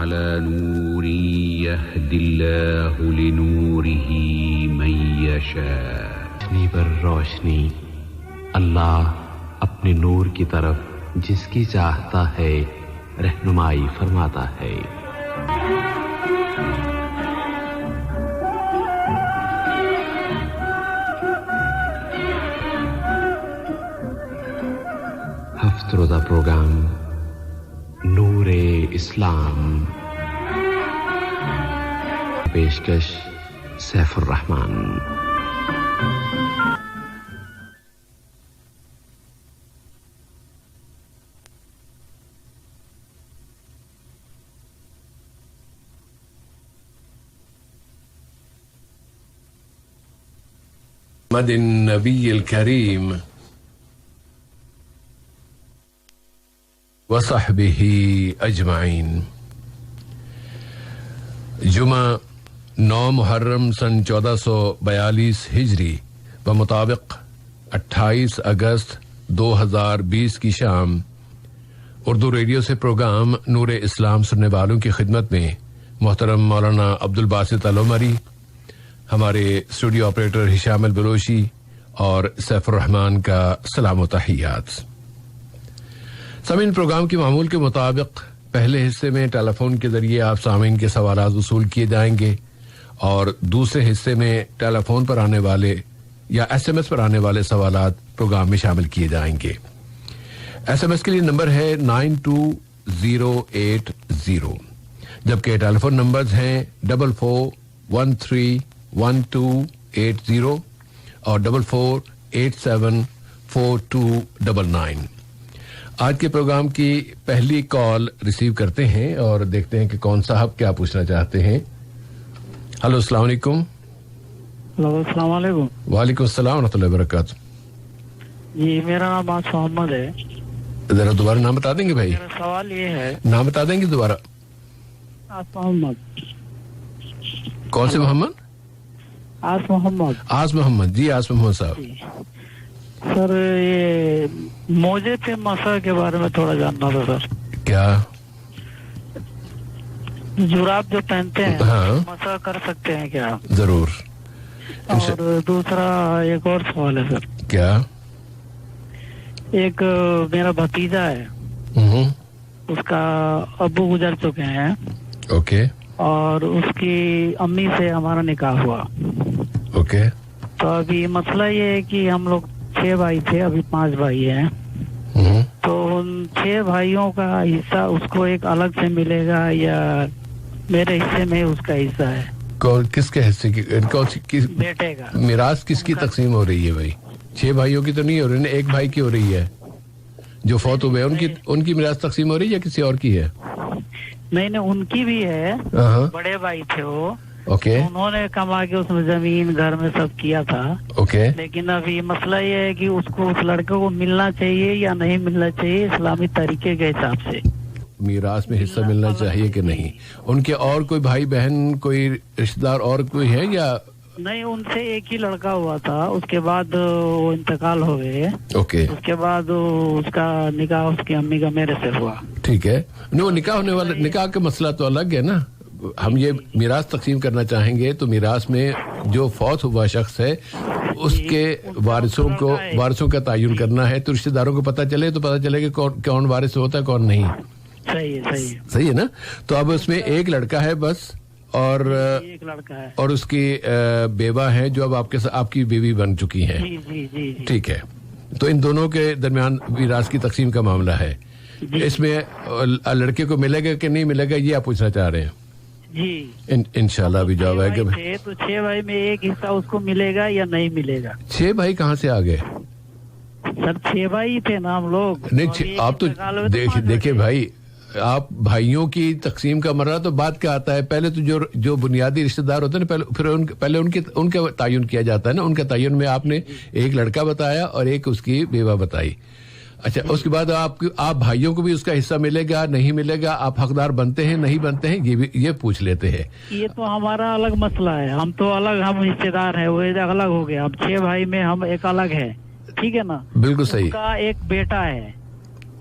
على نور يهدي الله لنوره من يشاء روشنی پر روشنی اللہ اپنے نور کی طرف جس کی چاہتا ہے رہنمائی فرماتا ہے. ہفت روزہ پروگرام نور اسلام، پیشکش سیف الرحمان. محمد النبی الکریم وصحبہ اجمعین. جمعہ 9 محرم سن 1442 ہجری بمطابق 28 اگست 2020 کی شام اردو ریڈیو سے پروگرام نور اسلام سننے والوں کی خدمت میں محترم مولانا عبدالباسط العمری، ہمارے اسٹوڈیو آپریٹر ہشام البلوچی اور سیف الرحمان کا سلام و تحیات. سامعین، پروگرام کے معمول کے مطابق پہلے حصے میں ٹیلی فون کے ذریعے آپ سامعین کے سوالات وصول کیے جائیں گے اور دوسرے حصے میں ٹیلی فون پر آنے والے یا ایس ایم ایس پر آنے والے سوالات پروگرام میں شامل کیے جائیں گے. ایس ایم ایس کے لیے نمبر ہے 92080، جبکہ ٹیلی فون نمبرز ہیں 44131280 اور 44874299. آج کے پروگرام کی پہلی کال ریسیو کرتے ہیں اور دیکھتے ہیں کہ کون صاحب کیا پوچھنا چاہتے ہیں. ہلو، السلام علیکم. ہلو، السلام علیکم. وعلیکم السلام ورحمۃ اللہ وبرکاتہ. جی، میرا نام آصف محمد ہے. ذرا دوبارہ نام بتا دیں گے بھائی؟ میرا سوال یہ ہے. نام بتا دیں گے دوبارہ؟ آصف محمد. کون سے محمد؟ آصف محمد. آصف محمد. جی آصف محمد صاحب. سر، یہ موزے پہ مسح کے بارے میں تھوڑا جاننا تھا سر. کیا جراب جو پہنتے ہیں ہاں مسح کر سکتے ہیں کیا؟ ضرور. اور دوسرا ایک اور سوال ہے سر. کیا؟ ایک میرا بھتیجا ہے، اس کا ابو گزر چکے ہیں. اوکے. اور اس کی امی سے ہمارا نکاح ہوا. اوکے. تو ابھی مسئلہ یہ ہے کہ ہم لوگ 6 بھائی تھے، ابھی 5 بھائی ہیں. تو ان 6 بھائیوں کا حصہ اس کو ایک الگ سے ملے گا یا میرے حصے میں اس کا حصہ ہے؟ کس کے حصے کی؟ بیٹے کا میراث کس کی تقسیم ہو رہی ہے بھائی؟ 6 بھائیوں کی تو نہیں ہو رہی نا، ایک بھائی کی ہو رہی ہے جو فوت ہوئے. ان کی میراث تقسیم ہو رہی ہے یا کسی اور کی ہے؟ نہیں، ان کی بھی ہے. بڑے بھائی تھے وہ. اوکے. انہوں نے کما کے اس میں زمین گھر میں سب کیا تھا. اوکے. لیکن ابھی مسئلہ یہ ہے کہ اس کو اس لڑکے کو ملنا چاہیے یا نہیں ملنا چاہیے اسلامی طریقے کے حساب سے. میراث میں حصہ ملنا چاہیے کہ نہیں؟ ان کے اور کوئی بھائی بہن، کوئی رشتہ دار اور کوئی ہے یا نہیں؟ ان سے ایک ہی لڑکا ہوا تھا، اس کے بعد وہ انتقال ہو گئے. اوکے. اس کے بعد اس کا نکاح اس کی امی کا میرے سے ہوا. ٹھیک ہے. نہیں، وہ نکاح ہونے والا، نکاح کا مسئلہ تو الگ ہے نا. ہم یہ میراث تقسیم کرنا چاہیں گے تو میراث میں جو فوت ہوا شخص ہے اس کے وارثوں کا تعین کرنا ہے. تو رشتہ داروں کو پتہ چلے تو پتہ چلے کہ کون وارث ہوتا ہے کون نہیں. صحیح ہے نا. تو اب اس میں ایک لڑکا ہے بس، اور ایک لڑکا ہے اور اس کی بیوہ ہے جو اب آپ کی بیوی بن چکی ہیں. جی. ٹھیک ہے. تو ان دونوں کے درمیان میراث کی تقسیم کا معاملہ ہے. اس میں لڑکے کو ملے گا کہ نہیں ملے گا یہ آپ پوچھنا چاہ رہے ہیں؟ جی. انشاءاللہ ابھی جواب آئے گا. تو 6 بھائی میں ایک حصہ اس کو ملے گا یا نہیں ملے گا؟ 6 بھائی کہاں سے آ گئے سر؟ 6 بھائی تھے نا ہم لوگ. نہیں، آپ تو دیکھیں بھائی، آپ بھائیوں کی تقسیم کا مرحلہ تو بعد کا آتا ہے. پہلے تو جو بنیادی رشتہ دار ہوتے ہیں پہلے ان کا تعین کیا جاتا ہے نا. ان کا تعین میں آپ نے ایک لڑکا بتایا اور ایک اس کی بیوہ بتائی. اچھا، اس کے بعد آپ بھائیوں کو بھی اس کا حصہ ملے گا نہیں ملے گا؟ آپ حقدار بنتے ہیں نہیں بنتے ہیں یہ پوچھ لیتے ہیں. یہ تو ہمارا الگ مسئلہ ہے. ہم تو الگ، ہم حصے دار ہیں، وہ الگ ہو گیا. ہم 6 بھائی میں ہم ایک الگ ہے. ٹھیک ہے نا. بالکل صحیح. اس کا ایک بیٹا ہے.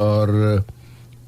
اور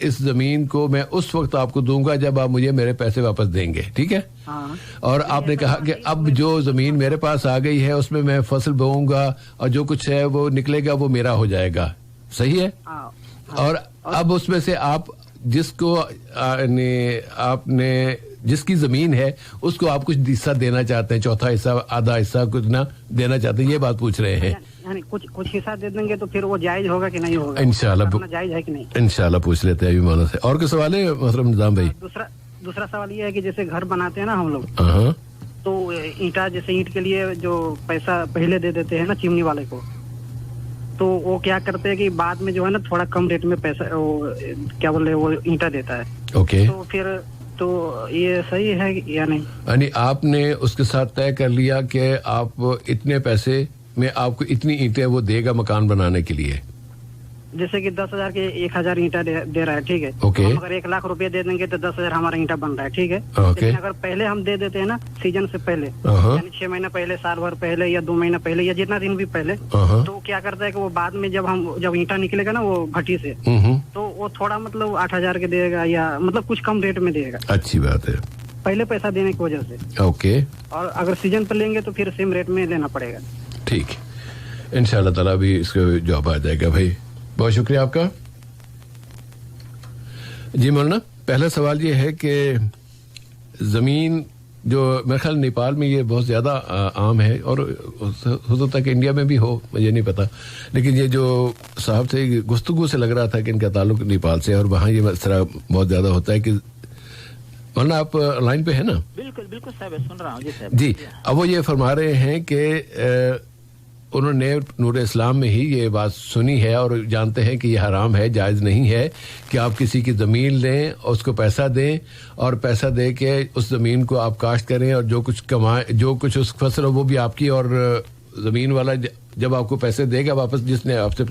اس زمین کو میں اس وقت آپ کو دوں گا جب آپ مجھے میرے پیسے واپس دیں گے, ٹھیک ہے؟ اور آپ نے کہا کہ اب جو زمین میرے پاس آ گئی ہے اس میں میں فصل بوؤں گا اور جو کچھ ہے وہ نکلے گا وہ میرا ہو جائے گا, صحیح ہے؟ اور اب اس میں سے آپ جس کو آپ نے جس کی زمین ہے اس کو آپ کچھ حصہ دینا چاہتے ہیں, چوتھا حصہ, آدھا حصہ کچھ نہ دینا چاہتے ہیں, یہ بات پوچھ رہے ہیں. یعنی کچھ حصہ دے دیں گے تو پھر وہ جائز ہوگا کہ نہیں ہوگا؟ انشاءاللہ جائز ہے کہ نہیں, انشاءاللہ پوچھ لیتے ہیں ابھی مولانا سے. اور کوئی سوال ہے محترم نظام بھائی؟ دوسرا سوال یہ ہے کہ جیسے گھر بناتے ہیں نا ہم لوگ, تو اینٹا جیسے اینٹ کے لیے جو پیسہ پہلے دے دیتے ہیں نا چمنی والے کو, تو وہ کیا کرتے ہیں کہ بعد میں جو ہے نا تھوڑا کم ریٹ میں پیسہ کیا بولے وہ اینٹا دیتا ہے. اوکے, تو پھر تو یہ صحیح ہے یا نہیں؟ یعنی آپ نے اس کے ساتھ طے کر لیا کہ آپ اتنے پیسے میں آپ کو اتنی اینٹیں وہ دے گا مکان بنانے کے لیے, جیسے کہ 10,000 کے 1,000 اینٹا دے رہا ہے, ٹھیک ہے؟ ہم اگر 1 لاکھ روپے دے دیں گے تو 10,000 ہمارا اینٹا بن رہا ہے, ٹھیک ہے؟ لیکن اگر پہلے ہم دے دیتے ہیں نا سیزن سے پہلے, یعنی 6 مہینہ پہلے, سال بھر پہلے, یا 2 مہینہ پہلے, یا جتنا دن بھی پہلے, تو کیا کرتا ہے کہ وہ بعد میں جب اینٹا نکلے گا نا وہ بھٹی سے, تو وہ تھوڑا مطلب 8,000 کے دے گا یا مطلب کچھ کم ریٹ میں دے گا. اچھی بات ہے, پہلے پیسہ دینے کی وجہ سے. اوکے, اور اگر سیزن پہ لیں گے تو پھر سیم ریٹ میں لینا پڑے گا. ٹھیک, انشاءاللہ تعالیٰ بھی اس کا جواب آ جائے گا. بھائی بہت شکریہ آپ کا. جی مولانا, پہلا سوال یہ ہے کہ زمین جو میرے خیال نیپال میں یہ بہت زیادہ عام ہے, اور ہو سکتا ہے کہ انڈیا میں بھی ہو, مجھے نہیں پتا, لیکن یہ جو صاحب سے گفتگو سے لگ رہا تھا کہ ان کا تعلق نیپال سے, اور وہاں یہ اس طرح بہت زیادہ ہوتا ہے کہ مولانا آپ لائن پہ ہیں نا؟ بالکل بالکل صاحب, سن رہا ہوں. جی صاحب. جی, اب وہ یہ فرما رہے ہیں کہ انہوں نے نور اسلام میں ہی یہ بات سنی ہے اور جانتے ہیں کہ یہ حرام ہے, جائز نہیں ہے کہ آپ کسی کی زمین لیں اور اس کو پیسہ دیں, اور پیسہ دے کے اس زمین کو آپ کاشت کریں, اور جو کچھ کمائیں, جو کچھ اس فصل ہو وہ بھی آپ کی, اور زمین والا جب آپ کو پیسے دے گا واپس جس نے آپ سے,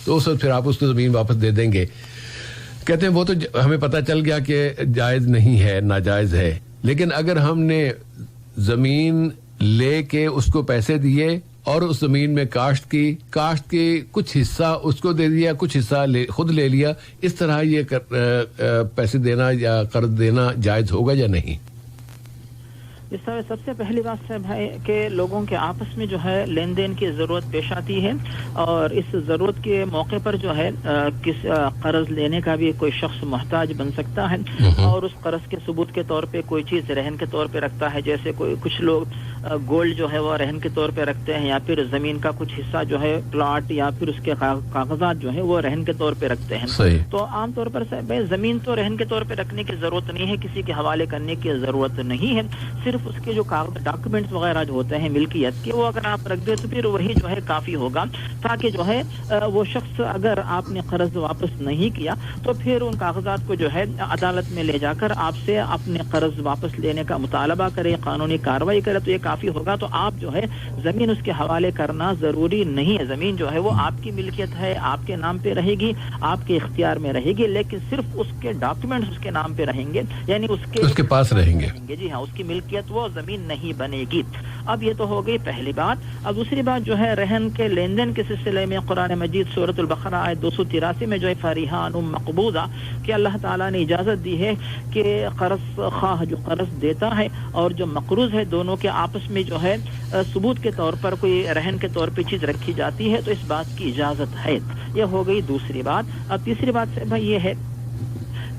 تو اس وقت پھر آپ اس کو زمین واپس دے دیں گے. کہتے ہیں وہ تو ہمیں پتہ چل گیا کہ جائز نہیں ہے, ناجائز ہے, لیکن اگر ہم نے زمین لے کے اس کو پیسے دیے اور اس زمین میں کاشت کی کچھ حصہ اس کو دے دیا, کچھ حصہ خود لے لیا, اس طرح یہ پیسے دینا یا قرض دینا جائز ہوگا یا نہیں؟ اس طرح سب سے پہلی بات ہے بھائی کہ لوگوں کے آپس میں جو ہے لین دین کی ضرورت پیش آتی ہے, اور اس ضرورت کے موقع پر جو ہے قرض لینے کا بھی کوئی شخص محتاج بن سکتا ہے, اور اس قرض کے ثبوت کے طور پہ کوئی چیز رہن کے طور پہ رکھتا ہے, جیسے کچھ لوگ گولڈ جو ہے وہ رہن کے طور پہ رکھتے ہیں, یا پھر زمین کا کچھ حصہ جو ہے پلاٹ یا پھر اس کے کاغذات جو ہے وہ رہن کے طور پہ رکھتے ہیں. تو عام طور پر بھائی زمین تو رہن کے طور پہ رکھنے کی ضرورت نہیں ہے, کسی کے حوالے کرنے کی ضرورت نہیں ہے, صرف اس کے جو کاغذ ڈاکومنٹس وغیرہ جو ہوتے ہیں ملکیت کے, وہ اگر آپ رکھ دیں تو پھر وہی جو ہے کافی ہوگا, تاکہ جو ہے وہ شخص اگر آپ نے قرض واپس نہیں کیا تو پھر ان کاغذات کو جو ہے عدالت میں لے جا کر آپ سے اپنے قرض واپس لینے کا مطالبہ کرے, قانونی کارروائی کرے, تو یہ کافی ہوگا. تو آپ جو ہے زمین اس کے حوالے کرنا ضروری نہیں ہے, زمین جو ہے وہ آپ کی ملکیت ہے, آپ کے نام پہ رہے گی, آپ کے اختیار میں رہے گی, لیکن صرف اس کے ڈاکومنٹس اس کے نام پہ رہیں گے, یعنی اس کے پاس رہیں گے. جی ہاں, اس کی ملکیت وہ زمین نہیں بنے گی. اب یہ تو ہو گئی پہلی بات. اب دوسری بات جو ہے رہن کے لین دین کے سلسلے میں قرآن مجید سورۃ البقرہ آیت 283 میں جو ہے فریحان مقبوضہ, کہ اللہ تعالیٰ نے اجازت دی ہے کہ قرض خواہ جو قرض دیتا ہے اور جو مقروض ہے دونوں کے آپس میں جو ہے ثبوت کے طور پر کوئی رہن کے طور پہ چیز رکھی جاتی ہے, تو اس بات کی اجازت ہے. یہ ہو گئی دوسری بات. اب تیسری بات سے بھائی یہ ہے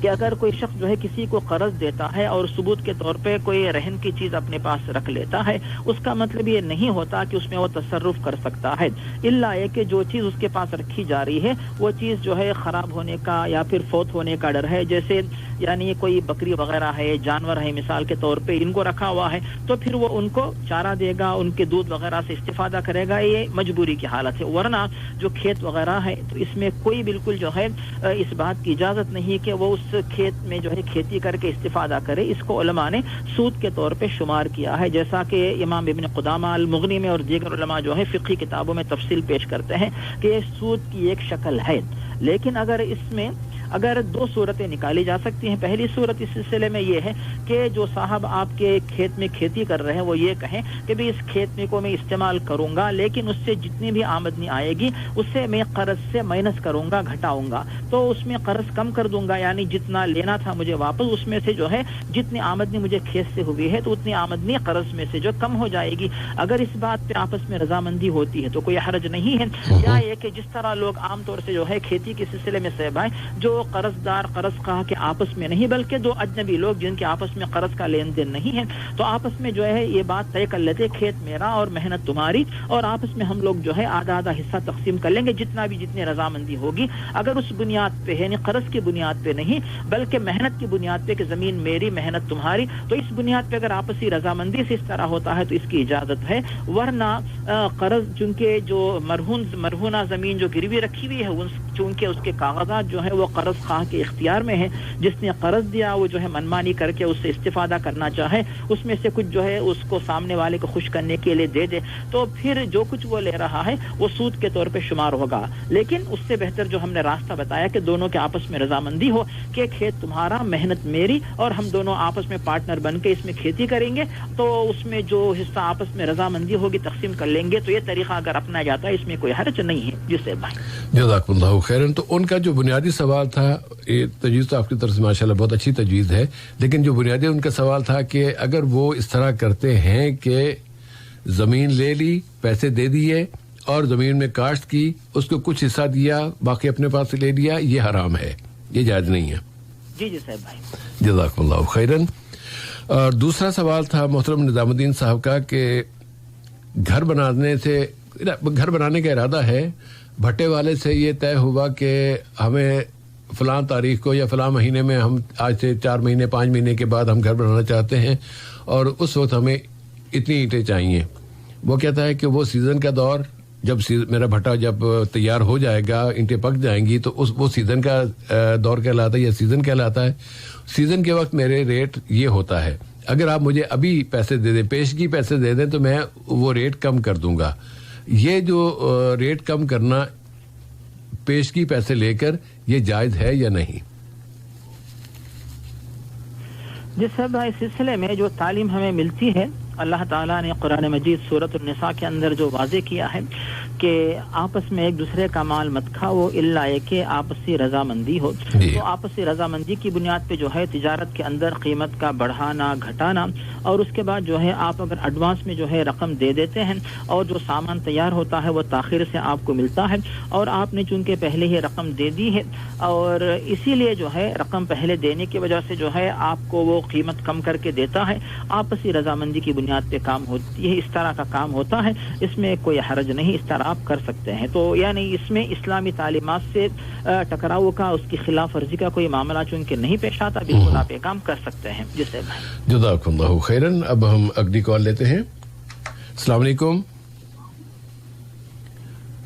کہ اگر کوئی شخص جو ہے کسی کو قرض دیتا ہے اور ثبوت کے طور پہ کوئی رہن کی چیز اپنے پاس رکھ لیتا ہے, اس کا مطلب یہ نہیں ہوتا کہ اس میں وہ تصرف کر سکتا ہے, الا یہ کہ جو چیز اس کے پاس رکھی جا رہی ہے وہ چیز جو ہے خراب ہونے کا یا پھر فوت ہونے کا ڈر ہے, جیسے یعنی کوئی بکری وغیرہ ہے, جانور ہے مثال کے طور پہ, ان کو رکھا ہوا ہے تو پھر وہ ان کو چارہ دے گا, ان کے دودھ وغیرہ سے استفادہ کرے گا, یہ مجبوری کی حالت ہے. ورنہ جو کھیت وغیرہ ہے تو اس میں کوئی بالکل جو ہے اس بات کی اجازت نہیں کہ وہ اس کھیت میں جو ہے کھیتی کر کے استفادہ کرے. اس کو علماء نے سود کے طور پہ شمار کیا ہے, جیسا کہ امام ابن قدامہ المغنی میں اور دیگر علماء جو ہے فقہی کتابوں میں تفصیل پیش کرتے ہیں کہ یہ سود کی ایک شکل ہے. لیکن اگر اس میں اگر دو صورتیں نکالی جا سکتی ہیں. پہلی صورت اس سلسلے میں یہ ہے کہ جو صاحب آپ کے کھیت میں کھیتی کر رہے ہیں وہ یہ کہیں کہ بھی اس کھیت میں کو میں استعمال کروں گا لیکن اس سے جتنی بھی آمدنی آئے گی اس سے میں قرض سے مائنس کروں گا, گھٹاؤں گا, تو اس میں قرض کم کر دوں گا, یعنی جتنا لینا تھا مجھے واپس اس میں سے جو ہے جتنی آمدنی مجھے کھیت سے ہوئی ہے تو اتنی آمدنی قرض میں سے جو کم ہو جائے گی. اگر اس بات پہ آپس میں رضامندی ہوتی ہے تو کوئی حرج نہیں ہے. یا یہ کہ جس طرح لوگ عام طور سے جو ہے کھیتی کے سلسلے میں سے بھائی جو قرض دار قرض خواہ کے آپس میں نہیں بلکہ دو اجنبی لوگ جن کے آپس میں قرض کا لین دین نہیں ہے تو آپس میں جو ہے یہ بات طے کر لیتے کھیت میرا اور محنت تمہاری اور آپس میں ہم لوگ جو ہے آدھا آدھا حصہ تقسیم کر لیں گے جتنا بھی جتنی رضامندی ہوگی. اگر اس بنیاد پہ یعنی قرض کی بنیاد پہ نہیں بلکہ محنت کی بنیاد پہ کہ زمین میری محنت تمہاری تو اس بنیاد پہ اگر آپسی رضامندی سے اس طرح ہوتا ہے تو اس کی اجازت ہے. ورنہ قرض چونکہ جو مرہونہ زمین جو گروی رکھی ہوئی ہے چونکہ اس کے کاغذات جو ہیں وہ قرض خواہ کے اختیار میں ہیں, جس نے قرض دیا وہ جو ہے منمانی کر کے اس سے استفادہ کرنا چاہے اس میں سے کچھ جو ہے اس کو سامنے والے کو خوش کرنے کے لیے دے دے تو پھر جو کچھ وہ لے رہا ہے وہ سود کے طور پہ شمار ہوگا. لیکن اس سے بہتر جو ہم نے راستہ بتایا کہ دونوں کے آپس میں رضامندی ہو کہ کھیت تمہارا محنت میری اور ہم دونوں آپس میں پارٹنر بن کے اس میں کھیتی کریں گے تو اس میں جو حصہ آپس میں رضامندی ہوگی تقسیم کر لیں گے. تو یہ طریقہ اگر اپنایا جاتا ہے اس میں کوئی حرج نہیں ہے. جس سے بھائی جزاک اللہ خیرن. تو ان کا جو بنیادی سوال تھا یہ تجویز تو آپ کی طرف سے ماشاءاللہ بہت اچھی تجویز ہے لیکن جو بنیادی ان کا سوال تھا کہ اگر وہ اس طرح کرتے ہیں کہ زمین لے لی پیسے دے دیے اور زمین میں کاشت کی اس کو کچھ حصہ دیا باقی اپنے پاس سے لے لیا یہ حرام ہے, یہ جائز نہیں ہے. جی جی صاحب بھائی جزاک اللہ خیرن. اور دوسرا سوال تھا محترم نظام الدین صاحب کا کہ گھر بنانے کا ارادہ ہے, بھٹے والے سے یہ طے ہوا کہ ہمیں فلاں تاریخ کو یا فلاں مہینے میں ہم آج سے 4 مہینے 5 مہینے کے بعد ہم گھر بنانا چاہتے ہیں اور اس وقت ہمیں اتنی اینٹیں چاہیے. وہ کہتا ہے کہ وہ سیزن کا دور جب میرا بھٹا جب تیار ہو جائے گا اینٹیں پک جائیں گی تو وہ سیزن کا دور کہلاتا ہے یا سیزن کہلاتا ہے. سیزن کے وقت میرے ریٹ یہ ہوتا ہے, اگر آپ مجھے ابھی پیسے دے دیں پیشگی پیسے دے دیں تو میں وہ ریٹ کم کر دوں گا. یہ جو ریٹ کم کرنا پیشگی پیسے لے کر یہ جائز ہے یا نہیں؟ جس سب اس سلسلے میں جو تعلیم ہمیں ملتی ہے اللہ تعالیٰ نے قرآن مجید سورۃ النساء کے اندر جو واضح کیا ہے کہ آپس میں ایک دوسرے کا مال مت کھاؤ الا کہ آپسی رضامندی ہو. تو آپسی رضامندی کی بنیاد پہ جو ہے تجارت کے اندر قیمت کا بڑھانا گھٹانا اور اس کے بعد جو ہے آپ اگر ایڈوانس میں جو ہے رقم دے دیتے ہیں اور جو سامان تیار ہوتا ہے وہ تاخیر سے آپ کو ملتا ہے اور آپ نے چونکہ پہلے ہی رقم دے دی ہے اور اسی لیے جو ہے رقم پہلے دینے کی وجہ سے جو ہے آپ کو وہ قیمت کم کر کے دیتا ہے, آپسی رضامندی کی بنیاد پہ کام ہوتی ہے, اس طرح کا کام ہوتا ہے, اس میں کوئی حرج نہیں, اس طرح آپ کر سکتے ہیں. تو یعنی اس میں اسلامی تعلیمات سے ٹکراؤ کا اس کی خلاف ورزی کا کوئی معاملہ چونکہ نہیں پیش آتا, بالکل آپ یہ کام کر سکتے ہیں. جسے جزاک اللہ خیرن. اب ہم اگلی کال لیتے ہیں. السلام علیکم.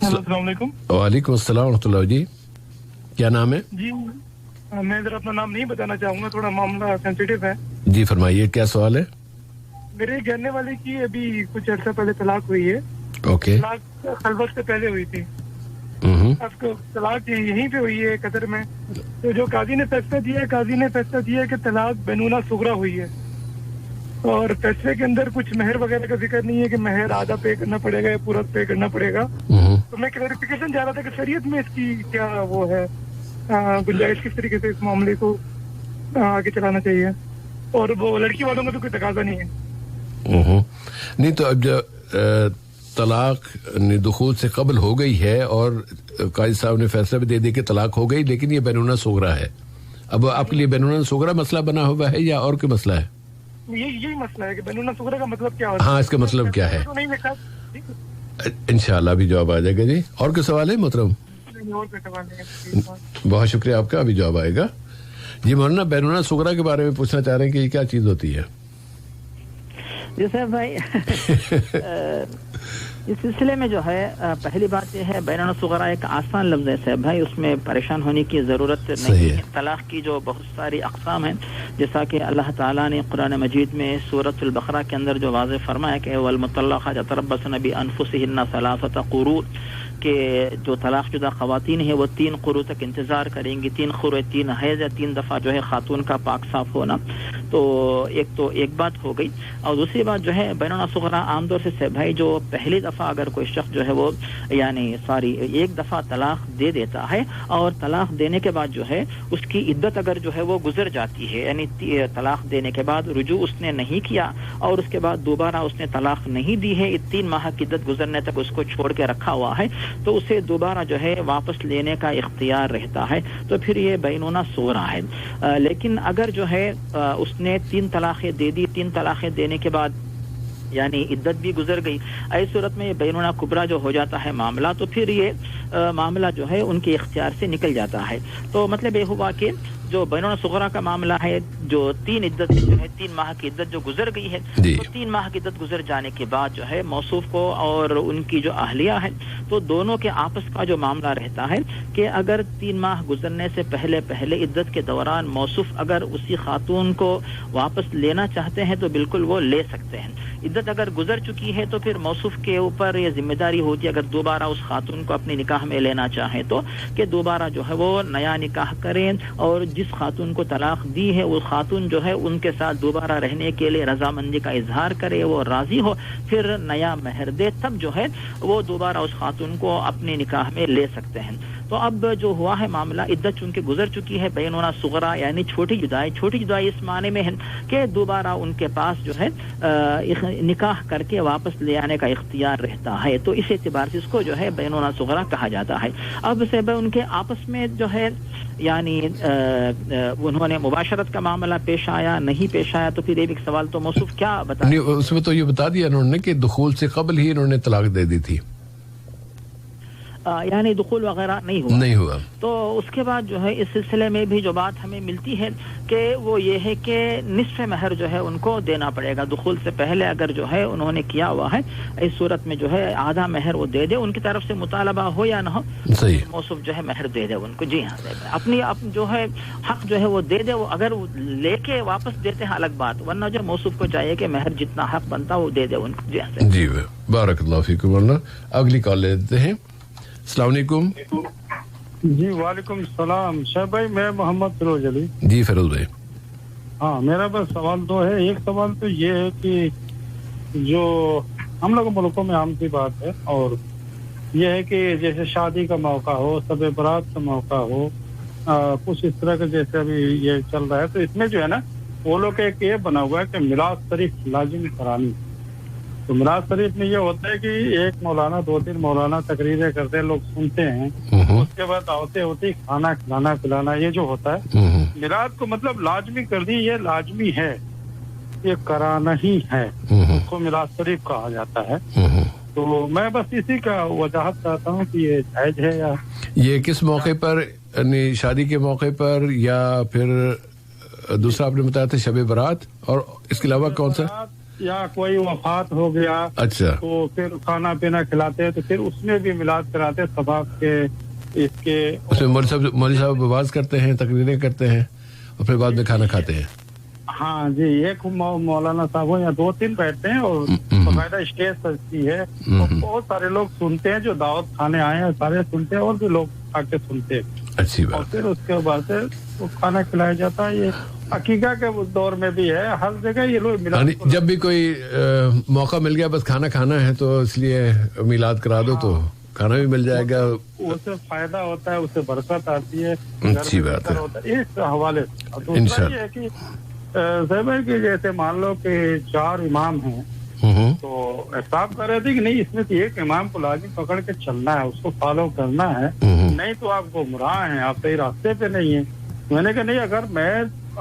السلام علیکم. وعلیکم السلام ورحمۃ اللہ. جی کیا نام ہے؟ جی میں ذرا اپنا نام نہیں بتانا چاہوں گا, تھوڑا معاملہ سینسیٹیو ہے. جی فرمائیے کیا سوال ہے؟ میرے گھرنے والے کی ابھی کچھ عرصہ پہلے طلاق ہوئی ہے. اوکے. طلاق خلوت سے پہلے ہوئی تھی. اب طلاق یہیں پہ ہوئی ہے قطر میں. تو جو قاضی نے فیصلہ دیا کہ طلاق بینونہ صغریٰ ہوئی ہے اور فیصلے کے اندر کچھ مہر وغیرہ کا ذکر نہیں ہے کہ مہر آدھا پے کرنا پڑے گا یا پورا پے کرنا پڑے گا. تو میں کلیریفیکیشن چاہ رہا تھا کہ شریعت میں اس کی کیا وہ ہے گنجائش, کس طریقے سے اس معاملے کو آگے چلانا چاہیے, اور وہ لڑکی والوں کا تو کوئی تقاضا نہیں ہے. نہیں تو اب جو طلاق دخول سے قبل ہو گئی ہے اور قاضی صاحب نے فیصلہ بھی دے دیا کہ طلاق ہو گئی لیکن یہ بینونہ صغریٰ ہے, اب آپ کے لیے بینونہ صغریٰ مسئلہ بنا ہوا ہے یا اور کوئی مسئلہ ہے؟ یہی مسئلہ ہے کہ بینونہ صغریٰ کا مطلب کیا ہوتا ہے. ہاں اس کا مطلب کیا ہے انشاءاللہ ابھی جواب آ جائے گا. جی اور کوئی سوال ہے محترم؟ بہت شکریہ آپ کا, ابھی جواب آئے گا. جی مولانا بینونہ صغریٰ کے بارے میں پوچھنا چاہ رہے ہیں کہ یہ کیا چیز ہوتی ہے؟ جی صاحب بھائی اس سلسلے میں جو ہے پہلی بات یہ ہے بینونہ صغریٰ ایک آسان لفظ ہے صاحب بھائی, اس میں پریشان ہونے کی ضرورت نہیں ہے. طلاق کی جو بہت ساری اقسام ہیں جیسا کہ اللہ تعالیٰ نے قرآن مجید میں سورۃ البقرہ کے اندر جو واضح فرمایا کہ والمطلقات یتربصن بانفسهن ثلاثة قروء, کہ جو طلاق شدہ خواتین ہیں وہ 3 قروء تک انتظار کریں گی. 3 قروء 3 حیض یا 3 دفعہ جو ہے خاتون کا پاک صاف ہونا. تو ایک بات ہو گئی. اور دوسری بات جو ہے بینونا صغرا عام طور سے بھائی جو پہلی دفعہ اگر کوئی شخص جو ہے وہ یعنی ایک دفعہ طلاق دے دیتا ہے اور طلاق دینے کے بعد جو ہے اس کی عدت اگر جو ہے وہ گزر جاتی ہے, یعنی طلاق دینے کے بعد رجوع اس نے نہیں کیا اور اس کے بعد دوبارہ اس نے طلاق نہیں دی ہے, 3 ماہ کی عدت گزرنے تک اس کو چھوڑ کے رکھا ہوا ہے, تو اسے دوبارہ جو ہے واپس لینے کا اختیار رہتا ہے. تو پھر یہ بینونا صغرا ہے. لیکن اگر جو ہے اس نے 3 طلاقیں دے دی, 3 طلاقیں دینے کے بعد یعنی عدت بھی گزر گئی, ایسی صورت میں یہ بینونا کبرا جو ہو جاتا ہے معاملہ, تو پھر یہ معاملہ جو ہے ان کے اختیار سے نکل جاتا ہے. تو مطلب یہ ہوا کہ جو بینونا صغرا کا معاملہ ہے, جو 3 عدت جو ہے 3 ماہ کی عدت جو گزر گئی ہے, تو 3 ماہ کی عدت گزر جانے کے بعد جو ہے موصوف کو اور ان کی جو اہلیہ ہے تو دونوں کے آپس کا جو معاملہ رہتا ہے کہ اگر 3 ماہ گزرنے سے پہلے عدت کے دوران موصوف اگر اسی خاتون کو واپس لینا چاہتے ہیں تو بالکل وہ لے سکتے ہیں. عدت اگر گزر چکی ہے تو پھر موصوف کے اوپر یہ ذمہ داری ہوتی ہے اگر دوبارہ اس خاتون کو اپنی نکاح میں لینا چاہیں تو کہ دوبارہ جو ہے وہ نیا نکاح کریں اور جس خاتون کو طلاق دی ہے وہ خاتون جو ہے ان کے ساتھ دوبارہ رہنے کے لیے رضامندی کا اظہار کرے, وہ راضی ہو, پھر نیا مہر دے, تب جو ہے وہ دوبارہ اس خاتون کو اپنی نکاح میں لے سکتے ہیں. تو اب جو ہوا ہے معاملہ, عدت چونکہ گزر چکی ہے, بینونا صغرا یعنی چھوٹی جدائی اس معنی میں ہے کہ دوبارہ ان کے پاس جو ہے نکاح کر کے واپس لے آنے کا اختیار رہتا ہے. تو اس اعتبار سے اس کو جو ہے بینونا صغرا کہا جاتا ہے. اب سے ان کے آپس میں جو ہے یعنی انہوں نے مباشرت کا معاملہ پیش آیا نہیں پیش آیا, تو پھر ایک سوال تو موصوف کیا بتا اس میں تو یہ بتا دیا انہوں نے کہ دخول سے قبل ہی انہوں نے طلاق دے دی تھی, یعنی دخول وغیرہ نہیں ہوا. تو اس کے بعد جو ہے اس سلسلے میں بھی جو بات ہمیں ملتی ہے کہ وہ یہ ہے کہ نصف مہر جو ہے ان کو دینا پڑے گا. دخول سے پہلے اگر جو ہے انہوں نے کیا ہوا ہے اس صورت میں جو ہے آدھا مہر وہ دے دے, ان کی طرف سے مطالبہ ہو یا نہ ہو, صحیح موصوف جو ہے مہر دے دے ان کو. جی ہاں, اپنی جو ہے حق جو ہے وہ دے دے. وہ اگر لے کے واپس دیتے ہیں الگ بات, ورنہ جو موصوف کو چاہیے کہ مہر جتنا حق بنتا وہ دے دے ان کو. جی ہاں جی بارک اللہ فیکم. ورنہ اگلی کال لیتے ہیں. السلام علیکم. جی وعلیکم السلام. شاہد بھائی میں محمد فیروز علی. جی فیروز بھائی. ہاں میرا بس سوال تو ہے. ایک سوال تو یہ ہے کہ جو ہم لوگ ملکوں میں عام سی بات ہے اور یہ ہے کہ جیسے شادی کا موقع ہو, شب برات کا موقع ہو, کچھ اس طرح کا جیسے ابھی یہ چل رہا ہے, تو اس میں جو ہے نا وہ لوگ ایک یہ بنا ہوا ہے کہ میلاد شریف لازم کرانی. تو میلاد شریف میں یہ ہوتا ہے کہ ایک مولانا 2-3 مولانا تقریریں کرتے لوگ سنتے ہیں, اس کے بعد آتے ہوتے کھانا کھلانا پلانا یہ جو ہوتا ہے میلاد کو مطلب لازمی کر دی. یہ لازمی ہے, یہ کرانا ہی ہے, اس کو میلاد شریف کہا جاتا ہے. تو میں بس اسی کا وضاحت چاہتا ہوں کہ یہ جائز ہے یا یہ کس موقع پر, یعنی شادی کے موقع پر یا پھر دوسرا آپ نے بتایا تھا شب برات, اور اس کے علاوہ کون سا, یا کوئی وفات ہو گیا اچھا تو پھر کھانا پینا کھلاتے ہیں, تو پھر اس میں بھی میلاد کراتے ثواب کے اس کے. اس میں مولوی صاحب آواز کرتے ہیں, تقریریں کرتے ہیں اور پھر بعد میں کھانا کھاتے ہیں. ہاں جی, ایک مولانا صاحب ہو یا 2-3 بیٹھتے ہیں اور باقاعدہ اسٹیج سجتی ہے, بہت سارے لوگ سنتے ہیں جو دعوت کھانے آئے ہیں سارے سنتے ہیں اور بھی لوگ آ کے سنتے ہیں. اچھی بات. اور پھر اس کے بعد سے وہ کھانا کھلایا جاتا ہے. یہ عقیقہ کے دور میں بھی ہے, ہر جگہ یہ لوگ میلاد, جب بھی کوئی موقع مل گیا بس کھانا کھانا ہے تو اس لیے میلاد کرا دو تو کھانا بھی مل جائے گا, اس سے فائدہ ہوتا ہے, اس سے برکت آتی ہے. اچھی بات ہے. اس حوالے سے دوسرا یہ ہے کہ زیبر کہ جیسے مان لو کہ 4 امام ہیں تو احساب کر رہے تھے کہ نہیں اس میں سے ایک امام کو لازم پکڑ کے چلنا ہے, اس کو فالو کرنا ہے, نہیں تو آپ گمراہ ہیں, آپ صحیح راستے پہ نہیں ہیں. میں نے کہا نہیں, اگر میں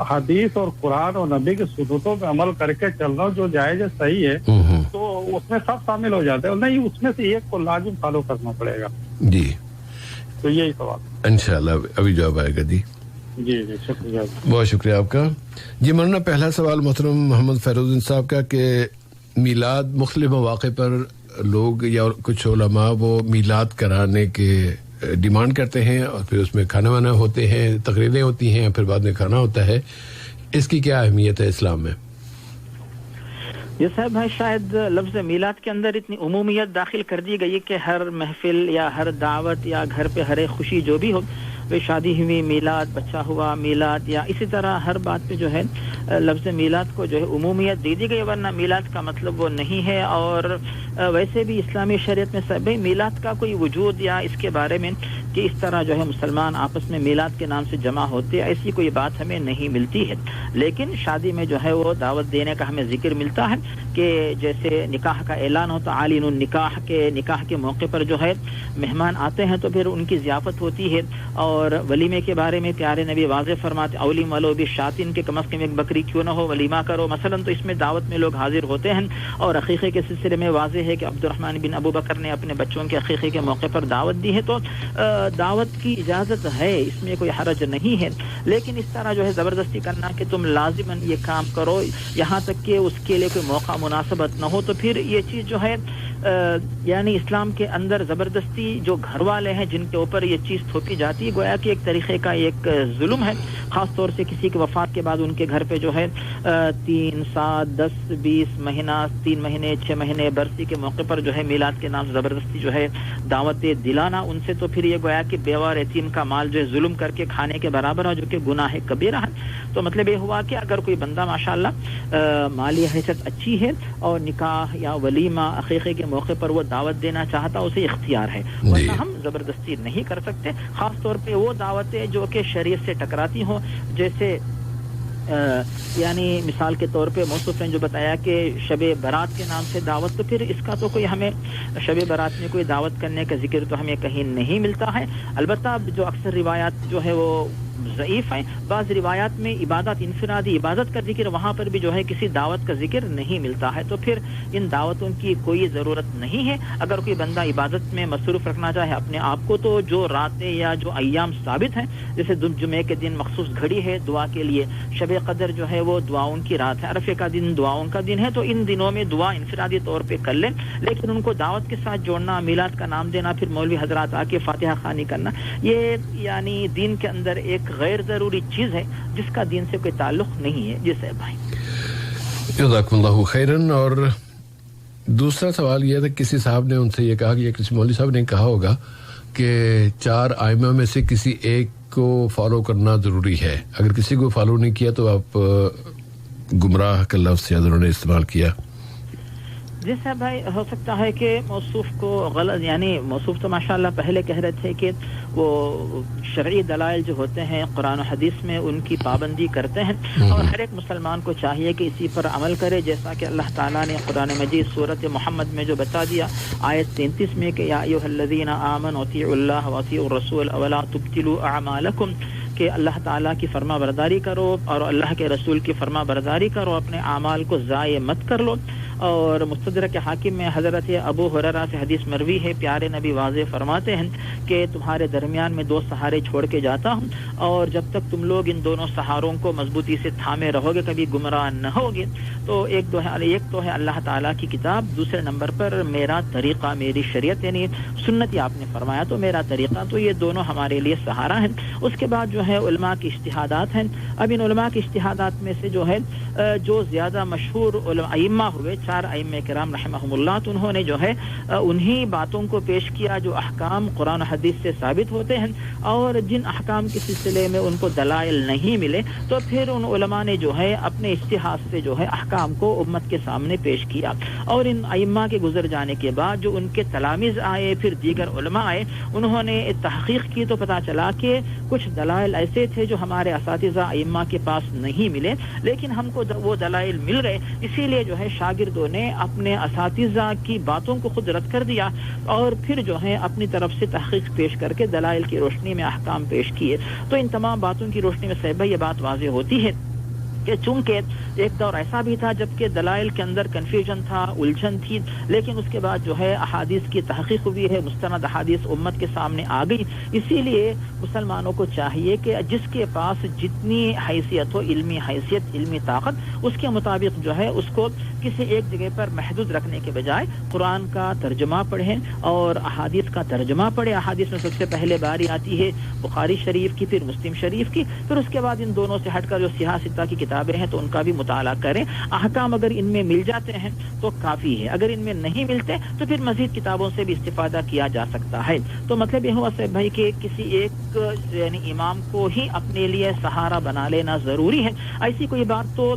حدیث اور قرآن اور نبی کی سنتوں پہ عمل کر کے چل رہا ہوں جو جائز صحیح ہے تو اس میں سب شامل ہو جاتے ہیں, نہیں اس میں سے ایک کو لازم فالو کرنا پڑے گا. جی تو یہی سوال انشاءاللہ ابھی جواب آئے گا. جی جی جی شکریہ, بہت شکریہ آپ کا. جی مولانا پہلا سوال محترم محمد فیروز صاحب کا کہ میلاد مختلف مواقع پر لوگ یا کچھ علماء وہ میلاد کرانے کے ڈیمانڈ کرتے ہیں اور پھر اس میں کھانا وانا ہوتے ہیں, تقریریں ہوتی ہیں, پھر بعد میں کھانا ہوتا ہے, اس کی کیا اہمیت ہے اسلام میں؟ یہ صاحب بھائی شاید لفظ میلاد کے اندر اتنی عمومیت داخل کر دی گئی کہ ہر محفل یا ہر دعوت یا گھر پہ ہر ایک خوشی جو بھی ہو، شادی ہوئی میلاد، بچہ ہوا میلاد، یا اسی طرح ہر بات پہ جو ہے لفظ میلاد کو جو ہے عمومیت دے دی گئی، ورنہ میلاد کا مطلب وہ نہیں ہے۔ اور ویسے بھی اسلامی شریعت میں صاحب میلاد کا کوئی وجود یا اس کے بارے میں کہ اس طرح جو ہے مسلمان آپس میں میلاد کے نام سے جمع ہوتے، ایسی کوئی بات ہمیں نہیں ملتی ہے۔ لیکن شادی میں جو ہے وہ دعوت دینے کا ہمیں ذکر ملتا ہے کہ جیسے نکاح کا اعلان ہوتا، عالین النکاح کے نکاح کے موقع پر جو ہے مہمان آتے ہیں تو پھر ان کی ضیافت ہوتی ہے۔ اور ولیمے کے بارے میں پیارے نبی واضح فرماتے، اولیم ولو بشاتن، کے کم از کم ایک بکری کیوں نہ ہو ولیمہ کرو مثلا، تو اس میں دعوت میں لوگ حاضر ہوتے ہیں۔ اور عقیقے کے سلسلے میں واضح ہے کہ عبد الرحمن بن ابو بکر نے اپنے بچوں کے عقیقے کے موقع پر دعوت دی ہے، تو دعوت کی اجازت ہے، اس میں کوئی حرج نہیں ہے۔ لیکن اس طرح جو ہے زبردستی کرنا کہ تم لازماً یہ کام کرو یہاں تک کہ اس کے لیے کوئی موقع مناسبت نہ ہو، تو پھر یہ چیز جو ہے یعنی اسلام کے اندر زبردستی جو گھر والے ہیں جن کے اوپر یہ چیز تھوپی جاتی ہے، گویا کہ ایک طریقے کا ایک ظلم ہے، خاص طور سے کسی کی وفات کے بعد ان کے گھر پہ جو ہے 3 7 10 20 مہینہ 3 مہینے 6 مہینے برسی کے موقع پر جو ہے میلاد کے نام سے زبردستی جو ہے دعوت دلانا ان سے، تو پھر یہ گویا کہ بیوہ اور یتیم کا مال جو ہے ظلم کر کے کھانے کے برابر ہے، جو کہ گناہ کبیرہ ہے۔ تو مطلب یہ ہوا کہ اگر کوئی بندہ ماشاءاللہ مالی حیثیت اچھی ہے اور نکاح یا ولیمہ عقیقے کے موقع پر وہ دعوت دینا چاہتا، اسے اختیار ہے، ورنہ ہم زبردستی نہیں کر سکتے، خاص طور پہ وہ دعوتیں جو کہ شریعت سے ٹکراتی ہوں، جیسے یعنی مثال کے طور پہ موصوف نے جو بتایا کہ شب برات کے نام سے دعوت، تو پھر اس کا تو کوئی ہمیں شب برات میں کوئی دعوت کرنے کا ذکر تو ہمیں کہیں نہیں ملتا ہے۔ البتہ جو اکثر روایات جو ہے وہ ضعیف ہیں، بعض روایات میں عبادت انفرادی عبادت کا ذکر، وہاں پر بھی جو ہے کسی دعوت کا ذکر نہیں ملتا ہے، تو پھر ان دعوتوں کی کوئی ضرورت نہیں ہے۔ اگر کوئی بندہ عبادت میں مصروف رکھنا چاہے اپنے آپ کو، تو جو راتیں یا جو ایام ثابت ہیں، جیسے جمعے کے دن مخصوص گھڑی ہے دعا کے لیے، شب قدر جو ہے وہ دعاؤں کی رات ہے، عرفے کا دن دعاؤں کا دن ہے، تو ان دنوں میں دعا انفرادی طور پہ کر لیں، لیکن ان کو دعوت کے ساتھ جوڑنا، میلاد کا نام دینا، پھر مولوی حضرات آ کے فاتحہ خوانی کرنا، یہ یعنی دین کے اندر ایک غیر ضروری چیز ہے جس کا دین سے کوئی تعلق نہیں ہے۔ جی صاحب بھائی، جزاکم اللہ خیرن۔ اور دوسرا سوال یہ تھا، کسی صاحب نے ان سے یہ کہا کہ کسی مولوی صاحب نے کہا ہوگا کہ 4 ائمہ میں سے کسی ایک کو فالو کرنا ضروری ہے، اگر کسی کو فالو نہیں کیا تو آپ گمراہ کا لفظ یا انہوں نے استعمال کیا۔ جی صاحب بھائی، ہو سکتا ہے کہ موصوف کو غلط، یعنی موصوف تو ماشاءاللہ پہلے کہہ رہے تھے کہ وہ شرعی دلائل جو ہوتے ہیں قرآن و حدیث میں ان کی پابندی کرتے ہیں، اور ہر ایک مسلمان کو چاہیے کہ اسی پر عمل کرے، جیسا کہ اللہ تعالیٰ نے قرآن مجید سورۃ محمد میں جو بتا دیا آیت 33 میں کہ یا ایھا الذین آمنوا اطیعوا اللہ واطیعوا الرسول ولا تبطلوا اعمالکم، کہ اللہ تعالیٰ کی فرما برداری کرو اور اللہ کے رسول کی فرما برداری کرو، اپنے اعمال کو ضائع مت کر لو۔ اور مستدرک حاکم میں حضرت ابو ہریرہ سے حدیث مروی ہے، پیارے نبی واضح فرماتے ہیں کہ تمہارے درمیان میں 2 سہارے چھوڑ کے جاتا ہوں، اور جب تک تم لوگ ان دونوں سہاروں کو مضبوطی سے تھامے رہو گے کبھی گمراہ نہ ہوگے۔ تو ایک تو ہے اللہ تعالیٰ کی کتاب، دوسرے نمبر پر میرا طریقہ، میری شریعت یعنی سنت آپ نے فرمایا تو میرا طریقہ، تو یہ دونوں ہمارے لیے سہارا ہیں۔ اس کے بعد جو ہے علماء کی اجتہادات ہیں۔ اب ان علماء کی اجتہادات میں سے جو ہے جو زیادہ مشہور ائمہ ہوئے 4 ائمہ کرام رحمہم اللہ، تو انہوں نے جو ہے انہی باتوں کو پیش کیا جو احکام قرآن و حدیث سے ثابت ہوتے ہیں، اور جن احکام کے سلسلے میں ان کو دلائل نہیں ملے تو پھر ان علماء نے جو ہے اپنے اجتہاد سے جو ہے احکام کو امت کے سامنے پیش کیا۔ اور ان ائمہ کے گزر جانے کے بعد جو ان کے تلامذ آئے، پھر دیگر علماء آئے، انہوں نے تحقیق کی تو پتہ چلا کہ کچھ دلائل ایسے تھے جو ہمارے اساتذہ ائمہ کے پاس نہیں ملے، لیکن ہم کو وہ دلائل مل گئے، اسی لیے جو ہے شاگردوں نے اپنے اساتذہ کی باتوں کو خود رد کر دیا، اور پھر جو ہے اپنی طرف سے تحقیق پیش کر کے دلائل کی روشنی میں احکام پیش کیے۔ تو ان تمام باتوں کی روشنی میں صاحب یہ بات واضح ہوتی ہے کہ چونکہ ایک دور ایسا بھی تھا جب کہ دلائل کے اندر کنفیوژن تھا، الجھن تھی، لیکن اس کے بعد جو ہے احادیث کی تحقیق ہوئی ہے، مستند احادیث امت کے سامنے آ گئی۔ اسی لیے مسلمانوں کو چاہیے کہ جس کے پاس جتنی حیثیت ہو، علمی حیثیت، علمی طاقت، اس کے مطابق جو ہے اس کو کسی ایک جگہ پر محدود رکھنے کے بجائے قرآن کا ترجمہ پڑھیں اور احادیث کا ترجمہ پڑھیں۔ احادیث میں سب سے پہلے باری آتی ہے بخاری شریف کی، پھر مسلم شریف کی، پھر اس کے بعد ان دونوں سے ہٹ کر جو سیاہ ستہ کی کتاب کتابیں ہیں تو ان کا بھی مطالعہ کریں. احکام اگر ان میں مل جاتے ہیں تو کافی ہے, اگر ان میں نہیں ملتے تو پھر مزید کتابوں سے بھی استفادہ کیا جا سکتا ہے. تو مطلب یہ ہوا صاحب بھائی کہ کسی ایک یعنی امام کو ہی اپنے لیے سہارا بنا لینا ضروری ہے. ایسی کوئی بات تو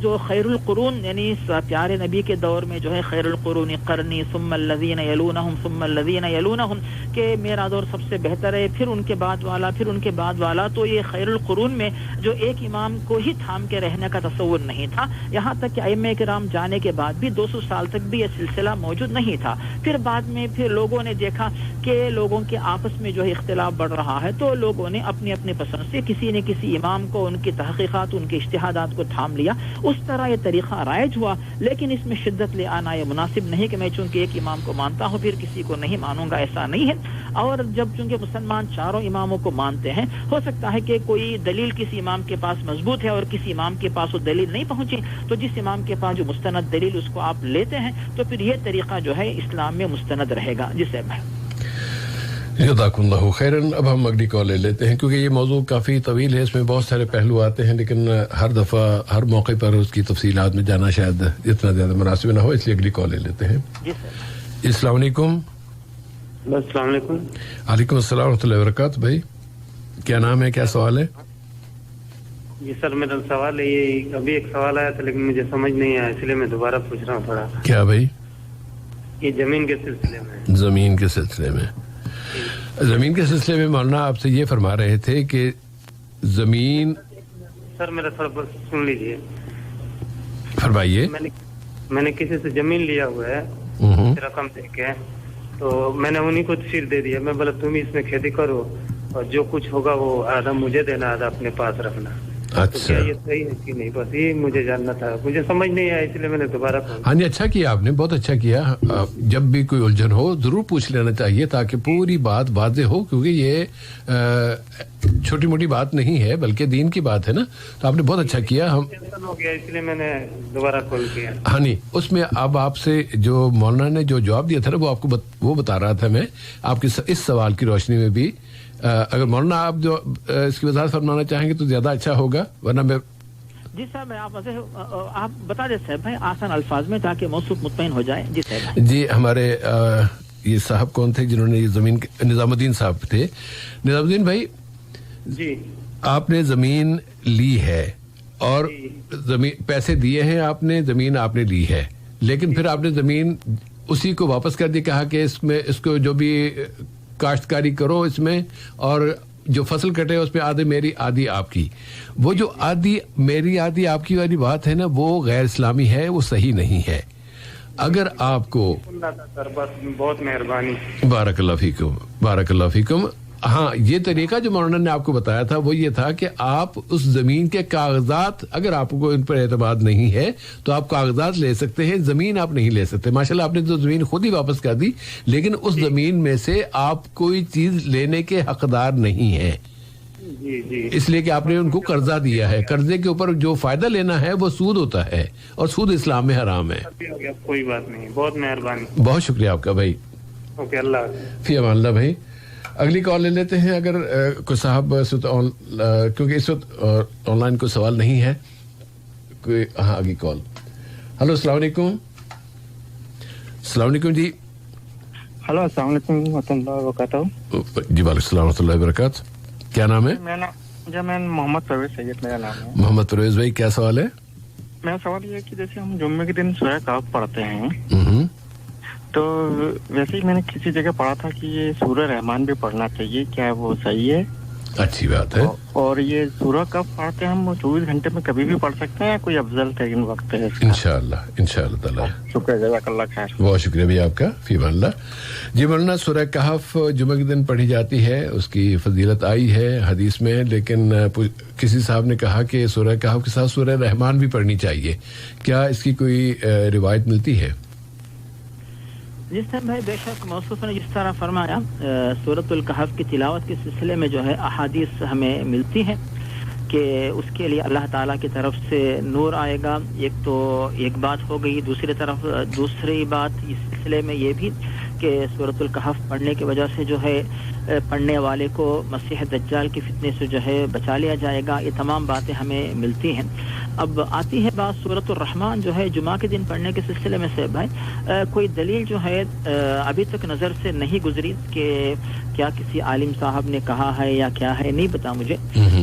جو خیر القرون یعنی پیارے نبی کے دور میں جو ہے خیر القرون قرنی ثم الذین یلونہم ثم الذین یلونہم کہ میرا دور سب سے بہتر ہے, پھر ان کے بعد والا, پھر ان کے بعد والا. تو یہ خیر القرون میں جو ایک امام کو ہی تھام کے رہنے کا تصور نہیں تھا, یہاں تک کہ ائمہ کرام جانے کے بعد بھی 200 سال تک بھی یہ سلسلہ موجود نہیں تھا. پھر بعد میں پھر لوگوں نے دیکھا کہ لوگوں کے آپس میں جو ہے اختلاف بڑھ رہا ہے, تو لوگوں نے اپنی اپنی پسند سے کسی نے کسی امام کو ان کی تحقیقات ان کے اجتہادات کو تھام لیا. اس طرح یہ طریقہ رائج ہوا, لیکن اس میں شدت لے آنا یہ مناسب نہیں کہ میں چونکہ ایک امام کو مانتا ہوں پھر کسی کو نہیں مانوں گا, ایسا نہیں ہے. اور جب چونکہ مسلمان چاروں اماموں کو مانتے ہیں, ہو سکتا ہے کہ کوئی دلیل کسی امام کے پاس مضبوط ہے اور کسی امام کے پاس وہ دلیل نہیں پہنچی, تو جس امام کے پاس جو مستند دلیل اس کو آپ لیتے ہیں تو پھر یہ طریقہ جو ہے اسلام میں مستند رہے گا. جسے میں جزاکم اللہ خیرن. اب ہم اگلی کال لے لیتے ہیں کیونکہ یہ موضوع کافی طویل ہے, اس میں بہت سارے پہلو آتے ہیں, لیکن ہر دفعہ ہر موقع پر اس کی تفصیلات میں جانا شاید اتنا زیادہ مناسب نہ ہو, اس لیے اگلی کال لے لیتے ہیں. جی سر. السلام علیکم. السلام علیکم. وعلیکم السلام ورحمۃ اللہ وبرکاتہ. بھائی کیا نام ہے, کیا سوال ہے؟ جی سر میرا سوال ہے, یہ ابھی ایک سوال آیا تھا لیکن مجھے سمجھ نہیں آیا, اس لیے میں دوبارہ پوچھ رہا ہوں تھوڑا. کیا بھائی؟ یہ زمین کے سلسلے میں. زمین کے سلسلے میں, زمین کے سلسلے میں مولانا آپ سے یہ فرما رہے تھے کہ زمین. سر میرا تھوڑا سن لیجیے. فرمائیے. میں نے کسی سے زمین لیا ہوا ہے رقم دے کے, تو میں نے انہیں کو تشیر دے دیا. میں بولا تم اس میں کھیتی کرو اور جو کچھ ہوگا وہ آدھا مجھے دینا, آدھا اپنے پاس رکھنا. تو کیا یہ صحیح ہے کہ نہیں, بس یہ مجھے جاننا تھا, مجھے سمجھ نہیں آیا اس لیے میں نے دوبارہ. ہاں جی, اچھا کیا آپ نے, بہت اچھا کیا. جب بھی کوئی الجھن ہو ضرور پوچھ لینا چاہیے تاکہ پوری بات واضح ہو, کیونکہ یہ چھوٹی موٹی بات نہیں ہے بلکہ دین کی بات ہے نا. تو آپ نے بہت اچھا کیا. ہم ہو گیا اس لیے میں نے دوبارہ کال کیا. ہاں نہیں, اس میں اب آپ سے جو مولانا نے جو جواب دیا تھا نا, وہ آپ کو وہ بتا رہا تھا میں آپ کے اس سوال کی روشنی میں بھی. اگر مولانا آپ جو اس کی وضاحت فرمانا چاہیں گے تو زیادہ اچھا ہوگا, ورنہ میں. جی صاحب میں آپ بتا دیں صاحب بھائی آسان الفاظ میں تاکہ موصوف مطمئن ہو جائے. جی صاحب. جی ہمارے یہ صاحب کون تھے جنہوں نے یہ زمین, نظام الدین صاحب تھے. نظام الدین بھائی جی آپ نے زمین لی ہے اور زمین پیسے دیے ہیں آپ نے, زمین آپ نے لی ہے, لیکن پھر آپ نے زمین اسی کو واپس کر دی, کہا کہ اس میں اس کو جو بھی کاشتکاری کرو اس میں, اور جو فصل کٹے اس میں آدھی میری آدھی آپ کی. وہ جو آدھی میری آدھی آپ کی والی بات ہے نا, وہ غیر اسلامی ہے, وہ صحیح نہیں ہے. اگر آپ کو بہت مہربانی. بارک اللہ فیکم, بارک اللہ فیکم. ہاں یہ طریقہ جو مولانا نے آپ کو بتایا تھا وہ یہ تھا کہ آپ اس زمین کے کاغذات, اگر آپ کو ان پر اعتماد نہیں ہے تو آپ کاغذات لے سکتے ہیں, زمین آپ نہیں لے سکتے. ماشاءاللہ آپ نے تو زمین خود ہی واپس کر دی, لیکن اس زمین میں سے آپ کوئی چیز لینے کے حقدار نہیں ہیں. اس لیے کہ آپ نے ان کو قرضہ دیا ہے, قرضے کے اوپر جو فائدہ لینا ہے وہ سود ہوتا ہے, اور سود اسلام میں حرام ہے. کوئی بات نہیں, بہت مہربانی. بہت شکریہ آپ کا بھائی. اوکے, اللہ فی امان اللہ. بھائی اگلی کال لے لیتے ہیں. اگر کوئی صاحب کیونکہ اس وقت آن لائن کوئی سوال نہیں ہے کوئی. ہاں اگلی کال. ہلو السلام علیکم. السلام علیکم. جی ہلو السلام علیکم ورحمۃ اللہ وبرکاتہ. جی وعلیکم السلام ورحمۃ اللہ وبرکاتہ. کیا نام ہے؟ میں محمد پرویز سید میرا نام ہے. محمد پرویز بھائی کیا سوال ہے؟ میرا سوال یہ ہے کہ جیسے ہم جمعے کے دن سورہ کہف پڑھتے ہیں, تو ویسے ہی میں نے کسی جگہ پڑھا تھا کہ یہ سورہ رحمان بھی پڑھنا چاہیے, کیا وہ صحیح ہے؟ اچھی بات ہے. اور یہ سورہ کب پڑھتے ہیں ہم 24 گھنٹے میں کبھی بھی پڑھ سکتے ہیں, کوئی افضل ترین وقت ہے؟ انشاءاللہ تعالی. شکریہ, جزاک اللہ خیر. بہت شکریہ بھائی آپ کا, فی امان اللہ. جی مولانا سورہ کہف جمعہ کے دن پڑھی جاتی ہے, اس کی فضیلت آئی ہے حدیث میں, لیکن کسی صاحب نے کہا کہ سورہ کہف کے ساتھ سورہ رحمان بھی پڑھنی چاہیے. کیا اس کی کوئی روایت ملتی ہے؟ جس طرح بھائی بے شک موصوف نے جس طرح فرمایا, سورۃ الکہف کی تلاوت کے سلسلے میں جو ہے احادیث ہمیں ملتی ہیں کہ اس کے لیے اللہ تعالیٰ کی طرف سے نور آئے گا. ایک بات ہو گئی. دوسری بات اس سلسلے میں یہ بھی کہ سورۃ الکہف پڑھنے کی وجہ سے جو ہے پڑھنے والے کو مسیح دجال کی فتنے سے جو ہے بچا لیا جائے گا. یہ تمام باتیں ہمیں ملتی ہیں. اب آتی ہے بات سورۃ الرحمن جو ہے جمعہ کے دن پڑھنے کے سلسلے میں سے بھائی کوئی دلیل جو ہے ابھی تک نظر سے نہیں گزری کہ کیا کسی عالم صاحب نے کہا ہے یا کیا ہے نہیں پتا مجھے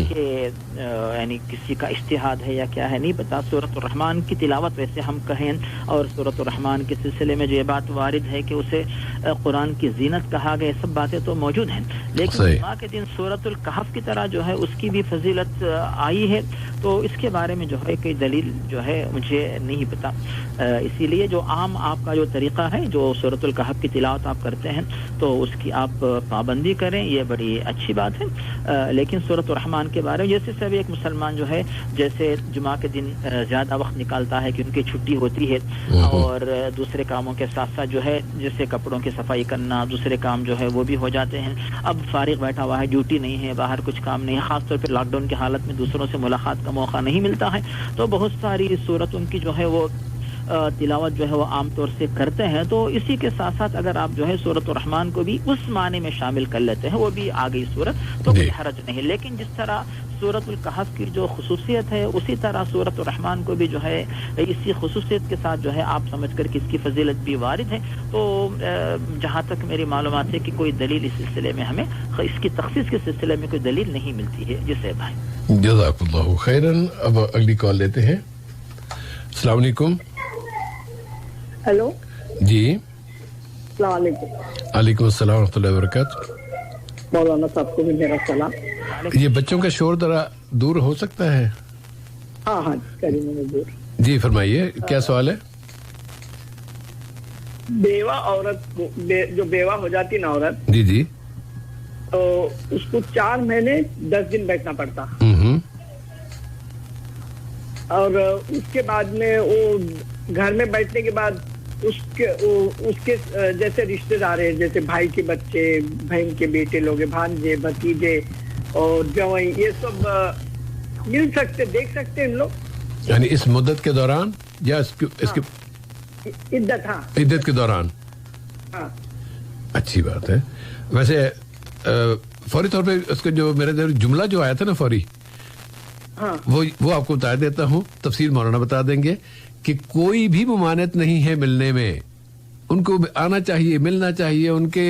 کہ یعنی کسی کا اجتہاد ہے یا کیا ہے نہیں پتا. سورۃ الرحمن کی تلاوت ویسے ہم کہیں اور سورۃ الرحمن کے سلسلے میں جو یہ بات وارد ہے کہ اسے قرآن کی زینت کہا گیا سب باتیں تو موجود ہیں لیکن جمعہ کے دن سورۃ الکہف کی طرح جو ہے اس کی بھی فضیلت آئی ہے تو اس کے بارے میں جو ہے کوئی دلیل جو ہے مجھے نہیں پتا. اسی لیے جو عام آپ کا جو طریقہ ہے جو سورۃ الکہف کی تلاوت آپ کرتے ہیں تو اس کی آپ پابندی کریں یہ بڑی اچھی بات ہے. لیکن سورۃ الرحمن کے بارے میں جیسے سب ایک مسلمان جو ہے جیسے جمعہ کے دن زیادہ وقت نکالتا ہے کیونکہ چھٹی ہوتی ہے اور دوسرے کاموں کے ساتھ ساتھ جو ہے جیسے کپڑوں کی صفائی کرنا دوسرے کام جو ہے وہ بھی ہو جاتے ہیں. اب فارغ بیٹھا ہوا ہے ڈیوٹی نہیں ہے باہر کچھ کام نہیں ہے خاص طور پہ لاک ڈاؤن کی حالت میں دوسروں سے ملاقات کا موقع نہیں ملتا ہے تو بہت ساری صورتوں کی جو ہے وہ تلاوت جو ہے وہ عام طور سے کرتے ہیں تو اسی کے ساتھ ساتھ اگر آپ جو ہے سورۃ الرحمن کو بھی اس معنی میں شامل کر لیتے ہیں وہ بھی آ گئی صورت تو کوئی حرج نہیں. لیکن جس طرح سورۃ الکہف کی جو خصوصیت ہے اسی طرح سورۃ الرحمن کو بھی جو ہے اسی خصوصیت کے ساتھ جو ہے آپ سمجھ کر کہ اس کی فضیلت بھی وارد ہے تو جہاں تک میری معلومات ہے کہ کوئی دلیل اس سلسلے میں ہمیں اس کی تخصیص کے سلسلے میں کوئی دلیل نہیں ملتی ہے. جسے بھائی جزاک اللہ خیرن. اب اگلی کال لیتے ہیں. السلام علیکم. ہیلو جی السلام علیکم. وعلیکم السلام ورحمۃ اللہ وبرکاتہ. مولانا صاحب کو بھی میرا سلام. یہ بچوں کا شور ذرا دور ہو سکتا ہے؟ ہاں ہاں کریے دور. جی فرمائیے کیا سوال ہے؟ بیوہ عورت کو جو بیوہ ہو جاتی نا عورت جی جی تو اس کو 4 مہینے 10 دن بیٹھنا پڑتا اور اس کے بعد میں وہ گھر میں بیٹھنے کے بعد اس کے جیسے رشتے دار ہیں جیسے بھائی کے بچے بہن کے بیٹے لوگ بھانجے بھتیجے اور جوائیں یہ سب مل سکتے دیکھ سکتے ان لوگ یعنی اس مدت کے دوران یا اس کی عدت. ہاں عدت کے دوران. ہاں اچھی بات ہے. ویسے فوری طور پہ اس کا جو میرے جملہ جو آیا تھا نا فوری وہ آپ کو بتا دیتا ہوں. تفصیل مولانا بتا دیں گے کہ کوئی بھی ممانعت نہیں ہے ملنے میں. ان کو آنا چاہیے ملنا چاہیے ان کے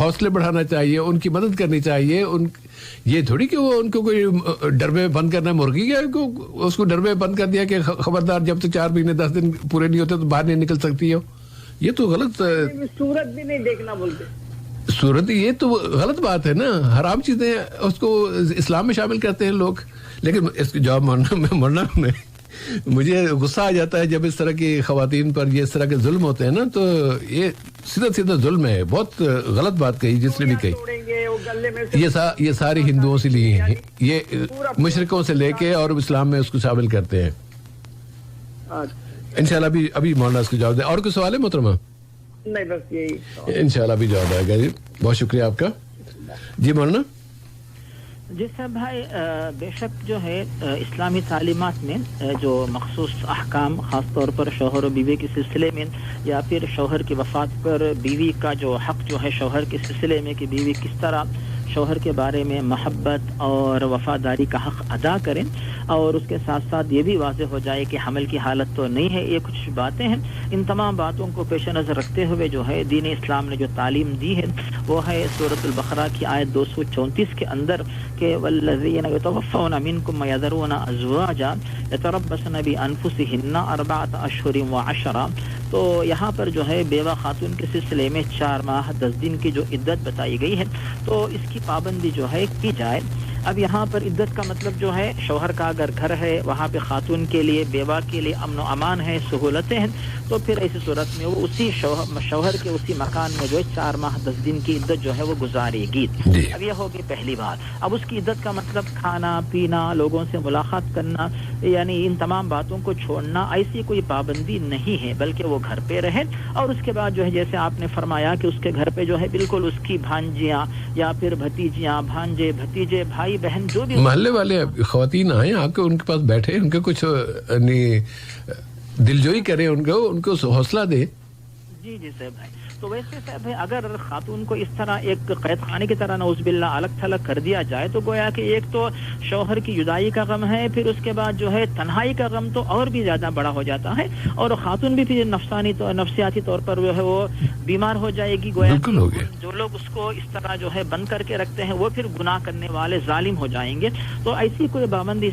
حوصلے بڑھانا چاہیے ان کی مدد کرنی چاہیے. یہ تھوڑی کہ وہ ان کو کوئی ڈر میں بند کرنا مرغی کیا اس کو ڈر میں بند کر دیا کہ خبردار جب تک 4 مہینے 10 دن پورے نہیں ہوتے تو باہر نہیں نکل سکتی ہو. یہ تو غلط صورت بھی نہیں دیکھنا بولتے. صورت یہ تو غلط بات ہے نا. حرام چیزیں اس کو اسلام میں شامل کرتے ہیں لوگ. لیکن اس کی جواب مرنا میں مجھے غصہ آ جاتا ہے جب اس طرح کی خواتین پر یہ اس طرح کے ظلم ہوتے ہیں نا تو یہ سیدھا ظلم ہے. بہت غلط بات کہی جس نے بھی کہی. یہ ساری ہندوؤں سے لی ہیں یہ مشرکوں سے لے کے اور اسلام میں اس کو شامل کرتے ہیں. انشاءاللہ ابھی مولانا اس کو جواب دیں. اور کوئی سوال ہے محترمہ؟ نہیں بس یہی. انشاءاللہ ابھی جواب آئے گا. جی بہت شکریہ آپ کا. جی مولانا. جی صاحب بھائی بے شک جو ہے اسلامی تعلیمات میں جو مخصوص احکام خاص طور پر شوہر و بیوی کے سلسلے میں یا پھر شوہر کی وفات پر بیوی کا جو حق جو ہے شوہر کے سلسلے میں کہ بیوی کس طرح شوہر کے بارے میں محبت اور وفاداری کا حق ادا کریں اور اس کے ساتھ ساتھ یہ بھی واضح ہو جائے کہ حمل کی حالت تو نہیں ہے. یہ کچھ باتیں ہیں. ان تمام باتوں کو پیش نظر رکھتے ہوئے جو ہے دین اسلام نے جو تعلیم دی ہے وہ ہے سورۃ البقرہ کی آیت 234 کے اندر کہ والذین یتوفون منکم ویذرون ازواجا یتربصن بانفسہن 4 اشہر و10. تو یہاں پر جو ہے بیوہ خاتون کے سلسلے میں 4 ماہ 10 دن کی جو عدت بتائی گئی ہے تو اس کی پابندی جو ہے کی جائے. اب یہاں پر عدت کا مطلب جو ہے شوہر کا اگر گھر ہے وہاں پہ خاتون کے لیے بیوہ کے لیے امن و امان ہے سہولتیں ہیں تو پھر ایسی صورت میں وہ اسی شوہر کے اسی مکان میں جو ہے 4 ماہ 10 دن کی عدت جو ہے وہ گزارے گی. اب یہ ہوگی پہلی بات. اب اس کی عدت کا مطلب کھانا پینا لوگوں سے ملاقات کرنا یعنی ان تمام باتوں کو چھوڑنا ایسی کوئی پابندی نہیں ہے بلکہ وہ گھر پہ رہے اور اس کے بعد جو ہے جیسے آپ نے فرمایا کہ اس کے گھر پہ جو ہے بالکل اس کی بھانجیاں یا پھر بھتیجیاں بھانجے بھتیجے بھائی بہن جو بھی محلے والے خواتین آئیں آ کے ان کے پاس بیٹھے ان کے کچھ دلجوئی کریں ان کو حوصلہ دے. جی صاحب بھائی تو ویسے صاحب اگر خاتون کو اس طرح ایک قید خانے کی طرح نعوذ باللہ الگ تھلگ کر دیا جائے تو گویا کہ ایک تو شوہر کی جدائی کا غم ہے، پھر اس کے بعد جو ہے تنہائی کا غم تو اور بھی زیادہ بڑا ہو جاتا ہے، اور خاتون بھی پھر نفسیاتی طور پر جو ہے وہ بیمار ہو جائے گی. گویا جو لوگ اس کو اس طرح جو ہے بند کر کے رکھتے ہیں وہ پھر گناہ کرنے والے ظالم ہو جائیں گے. تو ایسی کوئی پابندی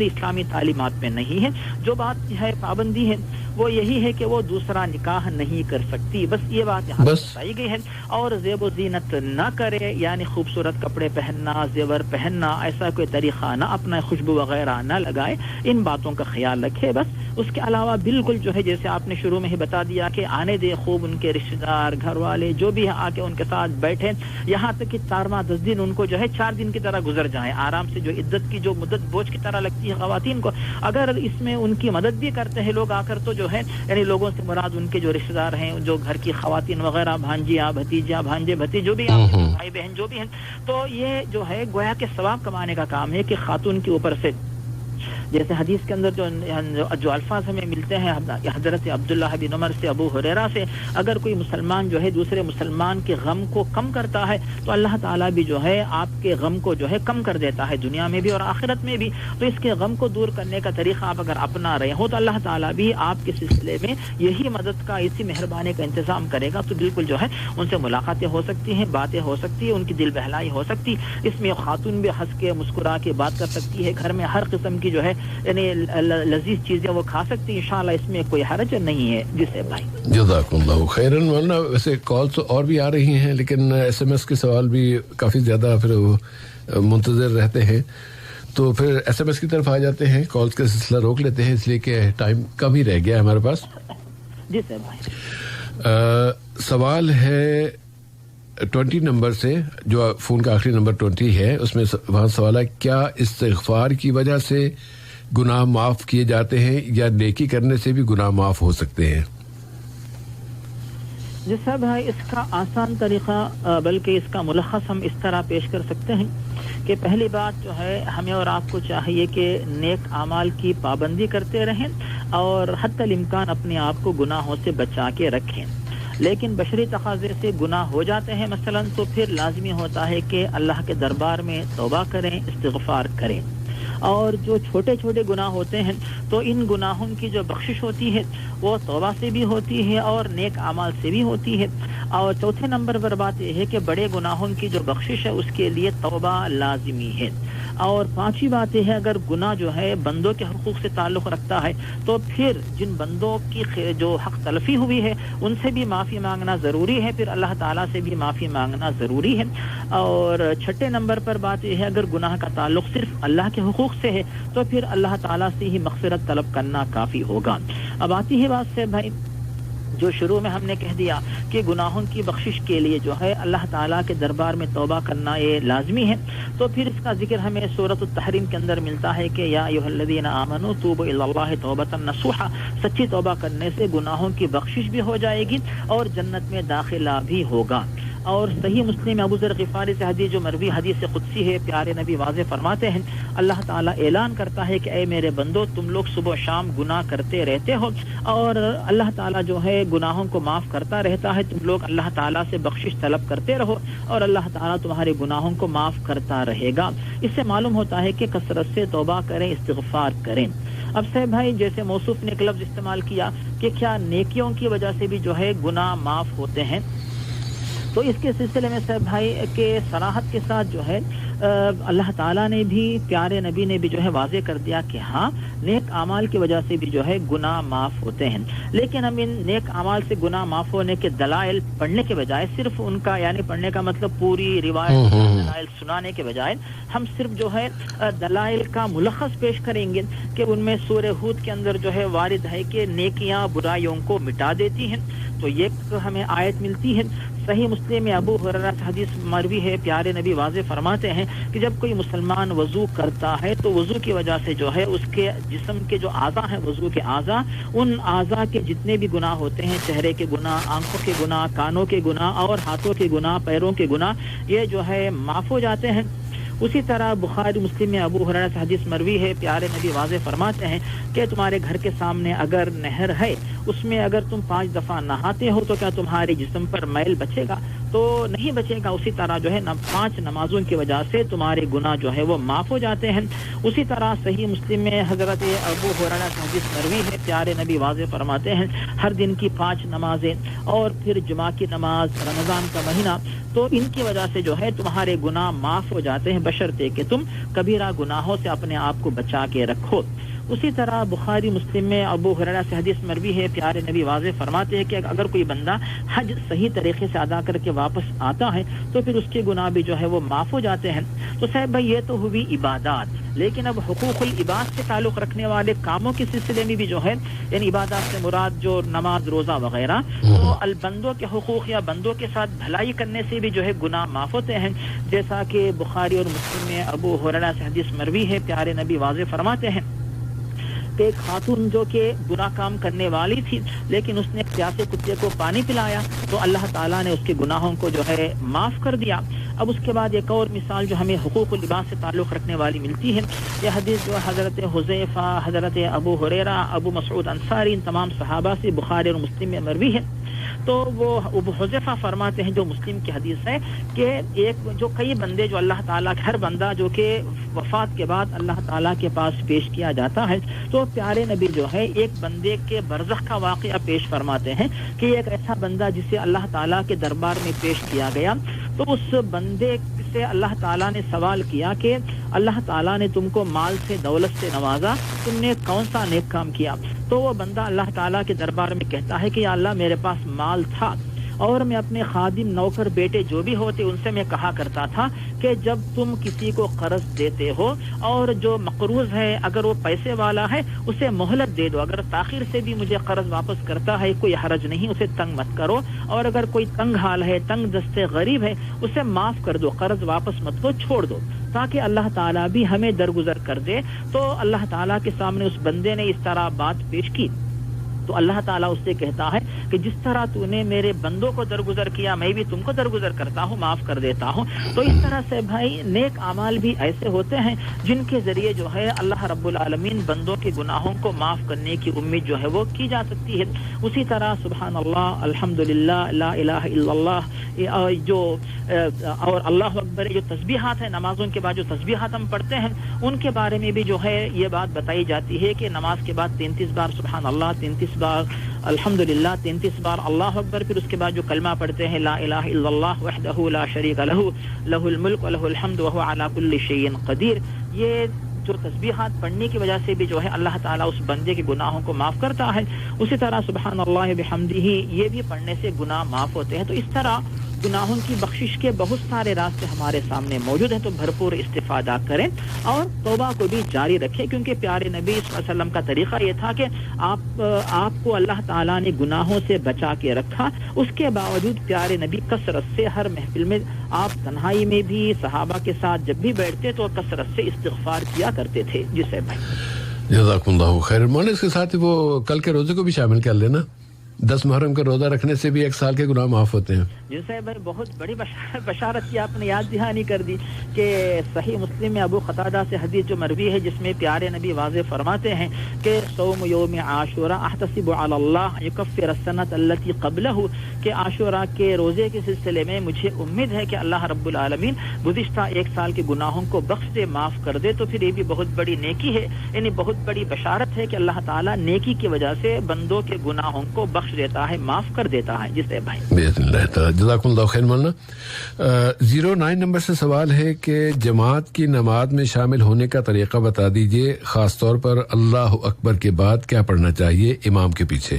اسلامی تعلیمات میں نہیں ہے. جو بات ہے پابندی ہے وہ یہی ہے کہ وہ دوسرا نکاح نہیں کر سکتی، بس یہ بات یہاں بتائی گئی ہے. اور زیب و زینت نہ کرے، یعنی خوبصورت کپڑے پہننا، زیور پہننا، ایسا کوئی طریقہ نہ اپنا، خوشبو وغیرہ نہ لگائے، ان باتوں کا خیال رکھے بس. اس کے علاوہ بالکل جو ہے جیسے آپ نے شروع میں ہی بتا دیا کہ آنے دے خوب ان کے رشتہ دار، گھر والے جو بھی آ کے ان کے ساتھ بیٹھے، یہاں تک کہ 4 دن ان کو جو ہے 4 دن کی طرح گزر جائیں آرام سے. جو عدت کی جو مدت بوجھ کی طرح لگتی ہے خواتین کو، اگر اس میں ان کی مدد بھی کرتے ہیں لوگ آ کر تو جو ہے یعنی لوگوں سے مراد ان کے جو رشتہ دار ہیں، جو گھر کی خواتین وغیرہ، بھانجیاں، بھتیجیاں، بھانجے، بھتی جو بھی بھائی بہن جو بھی ہیں، تو یہ جو ہے گویا کہ ثواب کمانے کا کام ہے کہ خاتون کے اوپر سے جیسے حدیث کے اندر جو الفاظ ہمیں ملتے ہیں حضرت عبداللہ بن عمر سے، ابو ہریرہ سے، اگر کوئی مسلمان جو ہے دوسرے مسلمان کے غم کو کم کرتا ہے تو اللہ تعالیٰ بھی جو ہے آپ کے غم کو جو ہے کم کر دیتا ہے، دنیا میں بھی اور آخرت میں بھی. تو اس کے غم کو دور کرنے کا طریقہ آپ اگر اپنا رہے ہو تو اللہ تعالیٰ بھی آپ کے سلسلے میں یہی مدد کا، اسی مہربانی کا انتظام کرے گا. تو بالکل جو ہے ان سے ملاقاتیں ہو سکتی ہیں، باتیں ہو سکتی ہیں، ان کی دل بہلائی ہو سکتی. اس میں خاتون بھی ہنس کے مسکرا کے بات کر سکتی ہے، گھر میں ہر قسم کی جو ہے یعنی لذیذ چیزیں وہ کھا سکتی ہیں. انشاءاللہ اس میں کوئی حرج نہیں ہے. جسے بھائی جزاک اللہ خیرا. ورنہ ویسے کالز تو اور بھی آ رہی ہیں لیکن ایس ایم ایس کے سوال بھی کافی زیادہ پھر منتظر رہتے ہیں، تو پھر ایس ایم ایس کی طرف آ جاتے ہیں. کالز کا سلسلہ روک لیتے ہیں اس لیے کہ ٹائم کم ہی رہ گیا ہمارے پاس. جی سر بھائی سوال ہے 20 نمبر سے، جو فون کا آخری نمبر 20 ہے، اس میں وہاں سوال ہے کیا استغفار کی وجہ سے گناہ معاف کیے جاتے ہیں یا نیکی کرنے سے بھی گناہ معاف ہو سکتے ہیں؟ جی صاحب اس کا آسان طریقہ بلکہ اس کا ملخص ہم اس طرح پیش کر سکتے ہیں کہ پہلی بات جو ہے ہمیں اور آپ کو چاہیے کہ نیک اعمال کی پابندی کرتے رہیں اور حتی الامکان اپنے آپ کو گناہوں سے بچا کے رکھیں. لیکن بشری تقاضے سے گناہ ہو جاتے ہیں مثلا تو پھر لازمی ہوتا ہے کہ اللہ کے دربار میں توبہ کریں، استغفار کریں. اور جو چھوٹے چھوٹے گناہ ہوتے ہیں تو ان گناہوں کی جو بخشش ہوتی ہے وہ توبہ سے بھی ہوتی ہے اور نیک اعمال سے بھی ہوتی ہے. اور چوتھے نمبر پر بات یہ ہے کہ بڑے گناہوں کی جو بخشش ہے اس کے لیے توبہ لازمی ہے. اور پانچویں بات یہ ہے اگر گناہ جو ہے بندوں کے حقوق سے تعلق رکھتا ہے تو پھر جن بندوں کی جو حق تلفی ہوئی ہے ان سے بھی معافی مانگنا ضروری ہے، پھر اللہ تعالیٰ سے بھی معافی مانگنا ضروری ہے. اور چھٹے نمبر پر بات یہ ہے اگر گناہ کا تعلق صرف اللہ کے حقوق سے ہے تو پھر اللہ تعالیٰ سے ہی مغفرت طلب کرنا کافی ہوگا. اب آتی ہے بات سے بھائی جو شروع میں ہم نے کہہ دیا کہ گناہوں کی بخشش کے لیے جو ہے اللہ تعالیٰ کے دربار میں توبہ کرنا یہ لازمی ہے، تو پھر اس کا ذکر ہمیں سورۃ التحریم کے اندر ملتا ہے کہ یا ایھا الذین آمنوا توبوا الی اللہ توبۃ نصوحا، سچی توبہ کرنے سے گناہوں کی بخشش بھی ہو جائے گی اور جنت میں داخلہ بھی ہوگا. اور صحیح مسلم میں ابو ذر غفاری سے حدیث جو مروی حدیث قدسی ہے، پیارے نبی واضح فرماتے ہیں اللہ تعالیٰ اعلان کرتا ہے کہ اے میرے بندو تم لوگ صبح و شام گناہ کرتے رہتے ہو اور اللہ تعالیٰ جو ہے گناہوں کو معاف کرتا رہتا ہے، تم لوگ اللہ تعالیٰ سے بخشش طلب کرتے رہو اور اللہ تعالیٰ تمہارے گناہوں کو معاف کرتا رہے گا. اس سے معلوم ہوتا ہے کہ کثرت سے توبہ کریں، استغفار کریں. اب سے بھائی جیسے موصوف نے ایک لفظ استعمال کیا کہ کیا نیکیوں کی وجہ سے بھی جو ہے گناہ معاف ہوتے ہیں، تو اس کے سلسلے میں صاحب بھائی کے صراحت کے ساتھ جو ہے اللہ تعالیٰ نے بھی، پیارے نبی نے بھی جو ہے واضح کر دیا کہ ہاں نیک اعمال کی وجہ سے بھی جو ہے گناہ معاف ہوتے ہیں. لیکن ہم ان نیک اعمال سے گناہ معاف ہونے کے دلائل پڑھنے کے بجائے صرف ان کا یعنی پڑھنے کا مطلب پوری روایت دلائل سنانے کے بجائے ہم صرف جو ہے دلائل کا ملخص پیش کریں گے کہ ان میں سورہ ہود کے اندر جو ہے وارد ہے کہ نیکیاں برائیوں کو مٹا دیتی ہیں. تو یہ ہمیں آیت ملتی ہے. صحیح مسلم میں ابو ہریرہ حدیث مروی ہے، پیارے نبی واضح فرماتے ہیں کہ جب کوئی مسلمان وضو کرتا ہے تو وضو کی وجہ سے جو ہے اس کے جسم کے جو اعضاء ہیں، وضو کے اعضاء، ان اعضاء کے جتنے بھی گناہ ہوتے ہیں، چہرے کے گناہ، آنکھوں کے گناہ، کانوں کے گناہ اور ہاتھوں کے گناہ، پیروں کے گناہ، یہ جو ہے معاف ہو جاتے ہیں. اسی طرح بخاری مسلم میں ابو ہریرہ حدیث مروی ہے، پیارے نبی واضح فرماتے ہیں کہ تمہارے گھر کے سامنے اگر نہر ہے اس میں اگر تم 5 دفعہ نہاتے ہو تو کیا تمہارے جسم پر میل بچے گا؟ تو نہیں بچے گا. اسی طرح جو ہے 5 نمازوں کی وجہ سے تمہارے گناہ جو ہے وہ معاف ہو جاتے ہیں. اسی طرح صحیح مسلم میں حضرت ابو ہریرہ سے حدیث مروی ہے, پیارے نبی واضح فرماتے ہیں ہر دن کی 5 نمازیں اور پھر جمعہ کی نماز, رمضان کا مہینہ, تو ان کی وجہ سے جو ہے تمہارے گناہ معاف ہو جاتے ہیں بشرطے کہ تم کبیرہ گناہوں سے اپنے آپ کو بچا کے رکھو. اسی طرح بخاری مسلم میں ابو ہریرہ سے حدیث مروی ہے, پیارے نبی واضح فرماتے ہیں کہ اگر کوئی بندہ حج صحیح طریقے سے ادا کر کے واپس آتا ہے تو پھر اس کے گناہ بھی جو ہے وہ معاف ہو جاتے ہیں. تو صاحب بھائی یہ تو ہوئی عبادات, لیکن اب حقوق العباد سے تعلق رکھنے والے کاموں کے سلسلے میں بھی جو ہے یعنی عبادات سے مراد جو نماز, روزہ وغیرہ, تو البندوں کے حقوق یا بندوں کے ساتھ بھلائی کرنے سے بھی جو ہے گناہ معاف ہوتے ہیں. جیسا کہ بخاری اور مسلم میں ابو ہریرہ سے حدیث مروی ہے, پیارے نبی واضح فرماتے ہیں ایک خاتون جو کہ برا کام کرنے والی تھی لیکن اس نے پیاسے کتے کو پانی پلایا تو اللہ تعالیٰ نے اس کے گناہوں کو جو ہے معاف کر دیا. اب اس کے بعد ایک اور مثال جو ہمیں حقوق اللباس سے تعلق رکھنے والی ملتی ہے, یہ حدیث جو حضرت حذیفہ, حضرت ابو ہریرہ, ابو مسعود انصاری, ان تمام صحابہ سے بخاری اور مسلم میں مروی ہے. تو وہ ابو حذیفہ فرماتے ہیں جو مسلم کی حدیث ہے کہ ایک جو کئی بندے جو اللہ تعالیٰ, ہر بندہ جو کہ وفات کے بعد اللہ تعالیٰ کے پاس پیش کیا جاتا ہے, تو پیارے نبی جو ہے ایک بندے کے برزخ کا واقعہ پیش فرماتے ہیں کہ ایک ایسا بندہ جسے اللہ تعالیٰ کے دربار میں پیش کیا گیا تو اس بندے سے اللہ تعالیٰ نے سوال کیا کہ اللہ تعالیٰ نے تم کو مال سے, دولت سے نوازا, تم نے کون سا نیک کام کیا؟ تو وہ بندہ اللہ تعالیٰ کے دربار میں کہتا ہے کہ یا اللہ میرے پاس مال تھا اور میں اپنے خادم, نوکر, بیٹے جو بھی ہوتے ان سے میں کہا کرتا تھا کہ جب تم کسی کو قرض دیتے ہو اور جو مقروض ہے اگر وہ پیسے والا ہے اسے مہلت دے دو, اگر تاخیر سے بھی مجھے قرض واپس کرتا ہے کوئی حرج نہیں, اسے تنگ مت کرو, اور اگر کوئی تنگ حال ہے, تنگ دستے غریب ہے, اسے معاف کر دو, قرض واپس مت کو چھوڑ دو, تاکہ اللہ تعالیٰ بھی ہمیں درگزر کر دے. تو اللہ تعالیٰ کے سامنے اس بندے نے اس طرح بات پیش کی تو اللہ تعالیٰ اس سے کہتا ہے کہ جس طرح تو نے میرے بندوں کو درگزر کیا میں بھی تم کو درگزر کرتا ہوں, معاف کر دیتا ہوں. تو اس طرح سے بھائی نیک اعمال بھی ایسے ہوتے ہیں جن کے ذریعے جو ہے اللہ رب العالمین بندوں کے گناہوں کو معاف کرنے کی امید جو ہے وہ کی جا سکتی ہے. اسی طرح سبحان اللہ, الحمدللہ, لا الہ الا اللہ, جو اور اللہ اکبر, جو تسبیحات ہیں نمازوں کے بعد جو تسبیحات ہم پڑھتے ہیں ان کے بارے میں بھی جو ہے یہ بات بتائی جاتی ہے کہ نماز کے بعد 33 بار سبحان اللہ, 33 بار الحمدللہ, 33 بار اللہ اکبر, پھر اس کے بعد جو کلمہ پڑھتے ہیں لا الہ الا اللہ وحدہ لا شریک لہ لہ الملک ولہ الحمد وہو علی کل شیء قدیر, یہ جو تسبیحات پڑھنے کی وجہ سے بھی جو ہے اللہ تعالیٰ اس بندے کے گناہوں کو معاف کرتا ہے. اسی طرح سبحان اللہ بحمدہ, یہ بھی پڑھنے سے گناہ معاف ہوتے ہیں. تو اس طرح گناہوں کی بخشش کے بہت سارے راستے ہمارے سامنے موجود ہیں, تو بھرپور استفادہ کریں اور توبہ کو بھی جاری رکھیں, کیونکہ پیارے نبی صلی اللہ علیہ وسلم کا طریقہ یہ تھا کہ آپ کو اللہ تعالیٰ نے گناہوں سے بچا کے رکھا, اس کے باوجود پیارے نبی کثرت سے ہر محفل میں, آپ تنہائی میں بھی صحابہ کے ساتھ جب بھی بیٹھتے تو کثرت سے استغفار کیا کرتے تھے. جی صاحب بھائی جزاکم اللہ خیر. مولانا اس کے ساتھ وہ کل کے روزے کو بھی شامل کر لینا, 10 محرم کا روزہ رکھنے سے بھی 1 سال کے گناہ معاف ہوتے ہیں. جی صاحب بھائی بہت بڑی بشارت کی آپ نے یاد دہانی کر دی کہ صحیح مسلم میں ابو قتادہ سے حدیث جو مروی ہے جس میں پیارے نبی واضح فرماتے ہیں کہ صوم یوم عاشوراء احتسب علی اللہ یکفر السنۃ التي قبلہ, کہ عاشوراء کے روزے کے سلسلے میں مجھے امید ہے کہ اللہ رب العالمین گزشتہ 1 سال کے گناہوں کو بخش دے, معاف کر دے. تو پھر یہ بھی بہت بڑی نیکی ہے, یعنی بہت بڑی بشارت ہے کہ اللہ تعالیٰ نیکی کی وجہ سے بندوں کے گناہوں کو بخش دیتا ہے, معاف کر دیتا ہے. جسے بھائی باذن اللہ تعالی جزاکم اللہ خیر. مولانا 09 نمبر سے سوال ہے کہ جماعت کی نماز میں شامل ہونے کا طریقہ بتا دیجئے, خاص طور پر اللہ اکبر کے بعد کیا پڑھنا چاہیے امام کے پیچھے.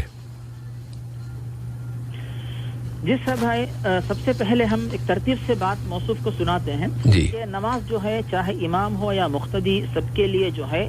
جی صاحب بھائی, سب سے پہلے ہم ایک ترتیب سے بات موصوف کو سناتے ہیں کہ نماز جو ہے چاہے امام ہو یا مقتدی, سب کے لیے جو ہے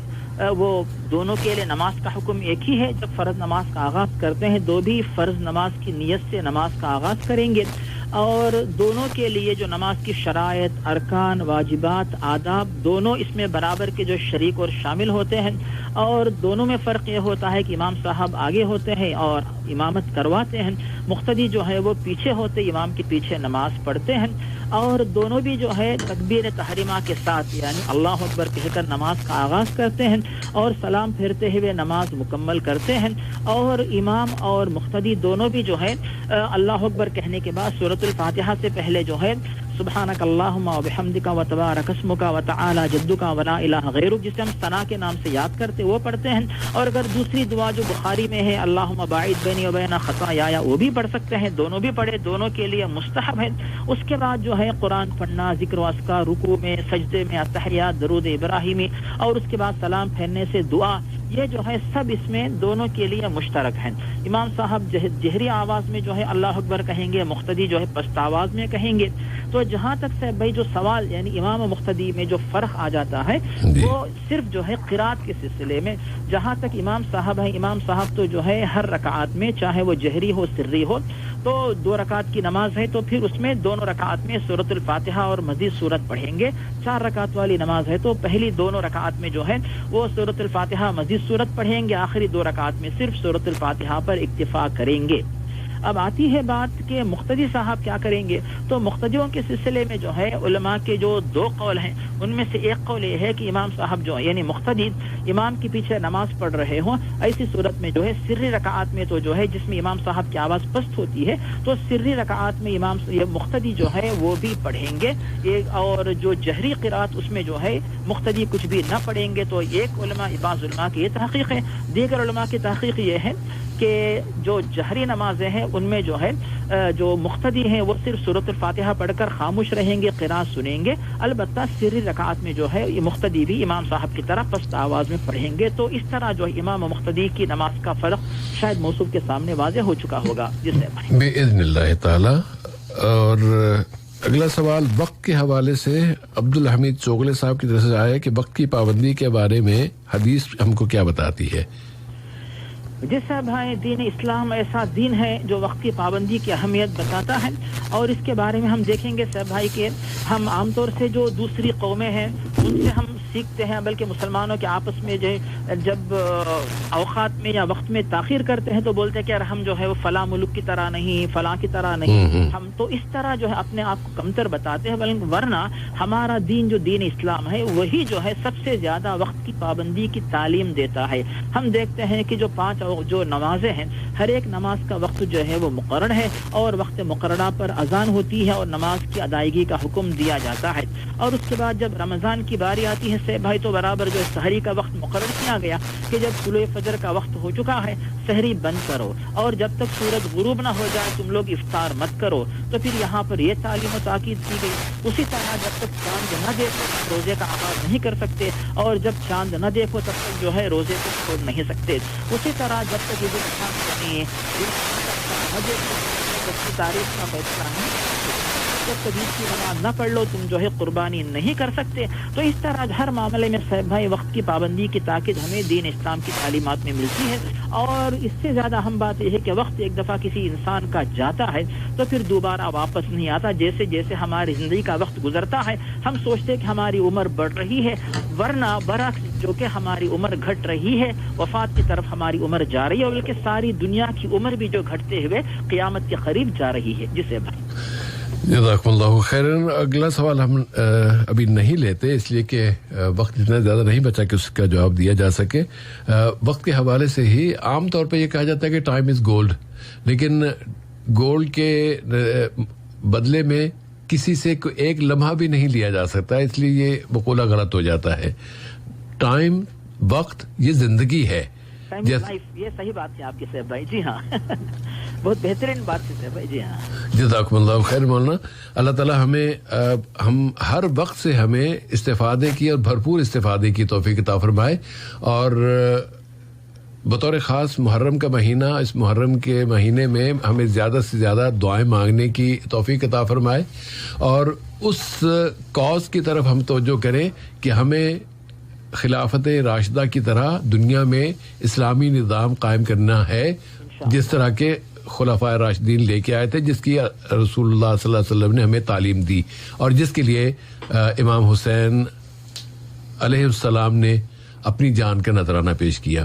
وہ دونوں کے لیے نماز کا حکم ایک ہی ہے. جب فرض نماز کا آغاز کرتے ہیں دو بھی فرض نماز کی نیت سے نماز کا آغاز کریں گے, اور دونوں کے لیے جو نماز کی شرائط, ارکان, واجبات, آداب, دونوں اس میں برابر کے جو شریک اور شامل ہوتے ہیں. اور دونوں میں فرق یہ ہوتا ہے کہ امام صاحب آگے ہوتے ہیں اور امامت کرواتے ہیں. مقتدی جو ہے وہ پیچھے ہوتے امام کے پیچھے نماز پڑھتے ہیں اور دونوں بھی جو ہے تکبیر تحریمہ کے ساتھ یعنی اللہ اکبر کہہ کر نماز کا آغاز کرتے ہیں اور سلام پھیرتے ہوئے نماز مکمل کرتے ہیں. اور امام اور مقتدی دونوں بھی جو ہے اللہ اکبر کہنے کے بعد سورۃ الفاتحہ سے پہلے جو ہے سبحانک اللہم و بحمدک و تبارک اسمک و تعالی جدک و لا الہ غیرک جسے ہم ثنا کے نام سے یاد کرتے وہ پڑھتے ہیں. اور اگر دوسری دعا جو بخاری میں ہے اللہم باعد بینی و بین خطایا وہ بھی پڑھ سکتے ہیں. دونوں بھی پڑھے, دونوں کے لیے مستحب ہے. اس کے بعد جو ہے قرآن پڑھنا, ذکر و اذکار, رکوع میں, سجدے میں, التحیات, درود ابراہیمی اور اس کے بعد سلام پھیرنے سے دعا, یہ جو ہے سب اس میں دونوں کے لیے مشترک ہیں. امام صاحب جہری آواز میں جو ہے اللہ اکبر کہیں گے, مقتدی جو ہے پست آواز میں کہیں گے. تو جہاں تک سے بھائی جو سوال یعنی امام و مقتدی میں جو فرق آ جاتا ہے وہ صرف جو ہے قرات کے سلسلے میں. جہاں تک امام صاحب ہے, امام صاحب تو جو ہے ہر رکعات میں چاہے وہ جہری ہو سری ہو تو 2 رکعت کی نماز ہے تو پھر اس میں دونوں رکعات میں سورۃ الفاتحہ اور مزید سورت پڑھیں گے. 4 رکعت والی نماز ہے تو پہلی دونوں رکعات میں جو ہے وہ سورۃ الفاتحہ مزید سورت پڑھیں گے, آخری 2 رکعات میں صرف سورۃ الفاتحہ پر اکتفا کریں گے. اب آتی ہے بات کہ مقتدی صاحب کیا کریں گے. تو مقتدیوں کے سلسلے میں جو ہے علماء کے جو 2 قول ہیں ان میں سے ایک قول یہ ہے کہ امام صاحب جو یعنی مقتدی امام کے پیچھے نماز پڑھ رہے ہوں ایسی صورت میں جو ہے سری رکعات میں تو جو ہے جس میں امام صاحب کی آواز پست ہوتی ہے تو سری رکعات میں امام مقتدی جو ہے وہ بھی پڑھیں گے. اور جو جہری قرات اس میں جو ہے مقتدی کچھ بھی نہ پڑھیں گے. تو ایک بعض علماء کی یہ تحقیق ہے. دیگر علماء کی تحقیق یہ ہے کہ جو جہری نمازیں ہیں ان میں جو ہے جو مقتدی ہیں وہ صرف سورۃ الفاتحہ پڑھ کر خاموش رہیں گے, قرات سنیں گے. البتہ سری رکعات میں جو ہے یہ مقتدی بھی امام صاحب کی طرح پست آواز میں پڑھیں گے. تو اس طرح جو ہے امام و مقتدی کی نماز کا فرق شاید موصوف کے سامنے واضح ہو چکا ہوگا جسے باذن اللہ تعالی. اور اگلا سوال وقت کے حوالے سے عبد الحمید چوغلے صاحب کی طرف سے آیا ہے کہ وقت کی پابندی کے بارے میں حدیث ہم کو کیا بتاتی ہے. جس صاحب بھائی دین اسلام ایسا دین ہے جو وقت کی پابندی کی اہمیت بتاتا ہے اور اس کے بارے میں ہم دیکھیں گے صاحب بھائی کہ ہم عام طور سے جو دوسری قومیں ہیں ان سے ہم سیکھتے ہیں, بلکہ مسلمانوں کے آپس میں جو ہے جب اوقات میں یا وقت میں تاخیر کرتے ہیں تو بولتے ہیں کہ یار ہم جو ہے وہ فلاں ملک کی طرح نہیں, فلاں کی طرح نہیں, ہم تو اس طرح جو ہے اپنے آپ کو کمتر بتاتے ہیں. بلکہ ورنہ ہمارا دین جو دین اسلام ہے وہی جو ہے سب سے زیادہ وقت کی پابندی کی تعلیم دیتا ہے. ہم دیکھتے ہیں کہ جو 5 جو نمازیں ہیں ہر ایک نماز کا وقت جو ہے وہ مقرر ہے اور وقت مقررہ پر اذان ہوتی ہے اور نماز کی ادائیگی کا حکم دیا جاتا ہے. اور اس کے بعد جب رمضان کی باری آتی ہے سے بھائی تو برابر جو سحری کا وقت مقرر کیا گیا کہ جب طلوع فجر کا وقت ہو چکا ہے سحری بند کرو اور جب تک سورج غروب نہ ہو جائے تم لوگ افطار مت کرو. تو پھر یہاں پر یہ تعلیم و تاکید کی گئی. اسی طرح جب تک چاند نہ دیکھو روزے کا آغاز نہیں کر سکتے اور جب چاند نہ دیکھو تب تک جو ہے روزے کو چھوڑ نہیں سکتے. اسی طرح جب تک یہ تاریخ کا فیصلہ نہیں جب تک عید کی نماز نہ پڑھ لو تم جو ہے قربانی نہیں کر سکتے. تو اس طرح ہر معاملے میں صاحب بھائی وقت کی پابندی کی تاکید ہمیں دین اسلام کی تعلیمات میں ملتی ہے. اور اس سے زیادہ اہم بات یہ ہے کہ وقت ایک دفعہ کسی انسان کا جاتا ہے تو پھر دوبارہ واپس نہیں آتا. جیسے جیسے ہماری زندگی کا وقت گزرتا ہے ہم سوچتے کہ ہماری عمر بڑھ رہی ہے, ورنہ برعکس جو کہ ہماری عمر گھٹ رہی ہے, وفات کی طرف ہماری عمر جا رہی ہے, بلکہ ساری دنیا کی عمر بھی جو گھٹتے ہوئے قیامت کے قریب جا رہی ہے. جسے جزاکم اللہ خیرن. اگلا سوال ہم ابھی نہیں لیتے اس لیے کہ وقت اتنا زیادہ نہیں بچا کہ اس کا جواب دیا جا سکے. وقت کے حوالے سے ہی عام طور پہ یہ کہا جاتا ہے کہ ٹائم از گولڈ, لیکن گولڈ کے بدلے میں کسی سے ایک لمحہ بھی نہیں لیا جا سکتا, اس لیے یہ مقولہ غلط ہو جاتا ہے. ٹائم وقت یہ زندگی ہے. یہ صحیح بات ہے آپ کی صاحب بھائی. جی ہاں بہت بہترین بات ہے صاحب بھائی. جی ہاں جزاکم اللہ خیر مولانا. اللہ تعالی ہم ہر وقت سے ہمیں استفادے کی اور بھرپور استفادے کی توفیق عطا فرمائے, اور بطور خاص محرم کا مہینہ, اس محرم کے مہینے میں ہمیں زیادہ سے زیادہ دعائیں مانگنے کی توفیق عطا فرمائے, اور اس کاز کی طرف ہم توجہ کریں کہ ہمیں خلافت راشدہ کی طرح دنیا میں اسلامی نظام قائم کرنا ہے جس طرح کے خلفائے راشدین لے کے آئے تھے, جس کی رسول اللہ صلی اللہ علیہ وسلم نے ہمیں تعلیم دی, اور جس کے لیے امام حسین علیہ السلام نے اپنی جان کا نذرانہ پیش کیا.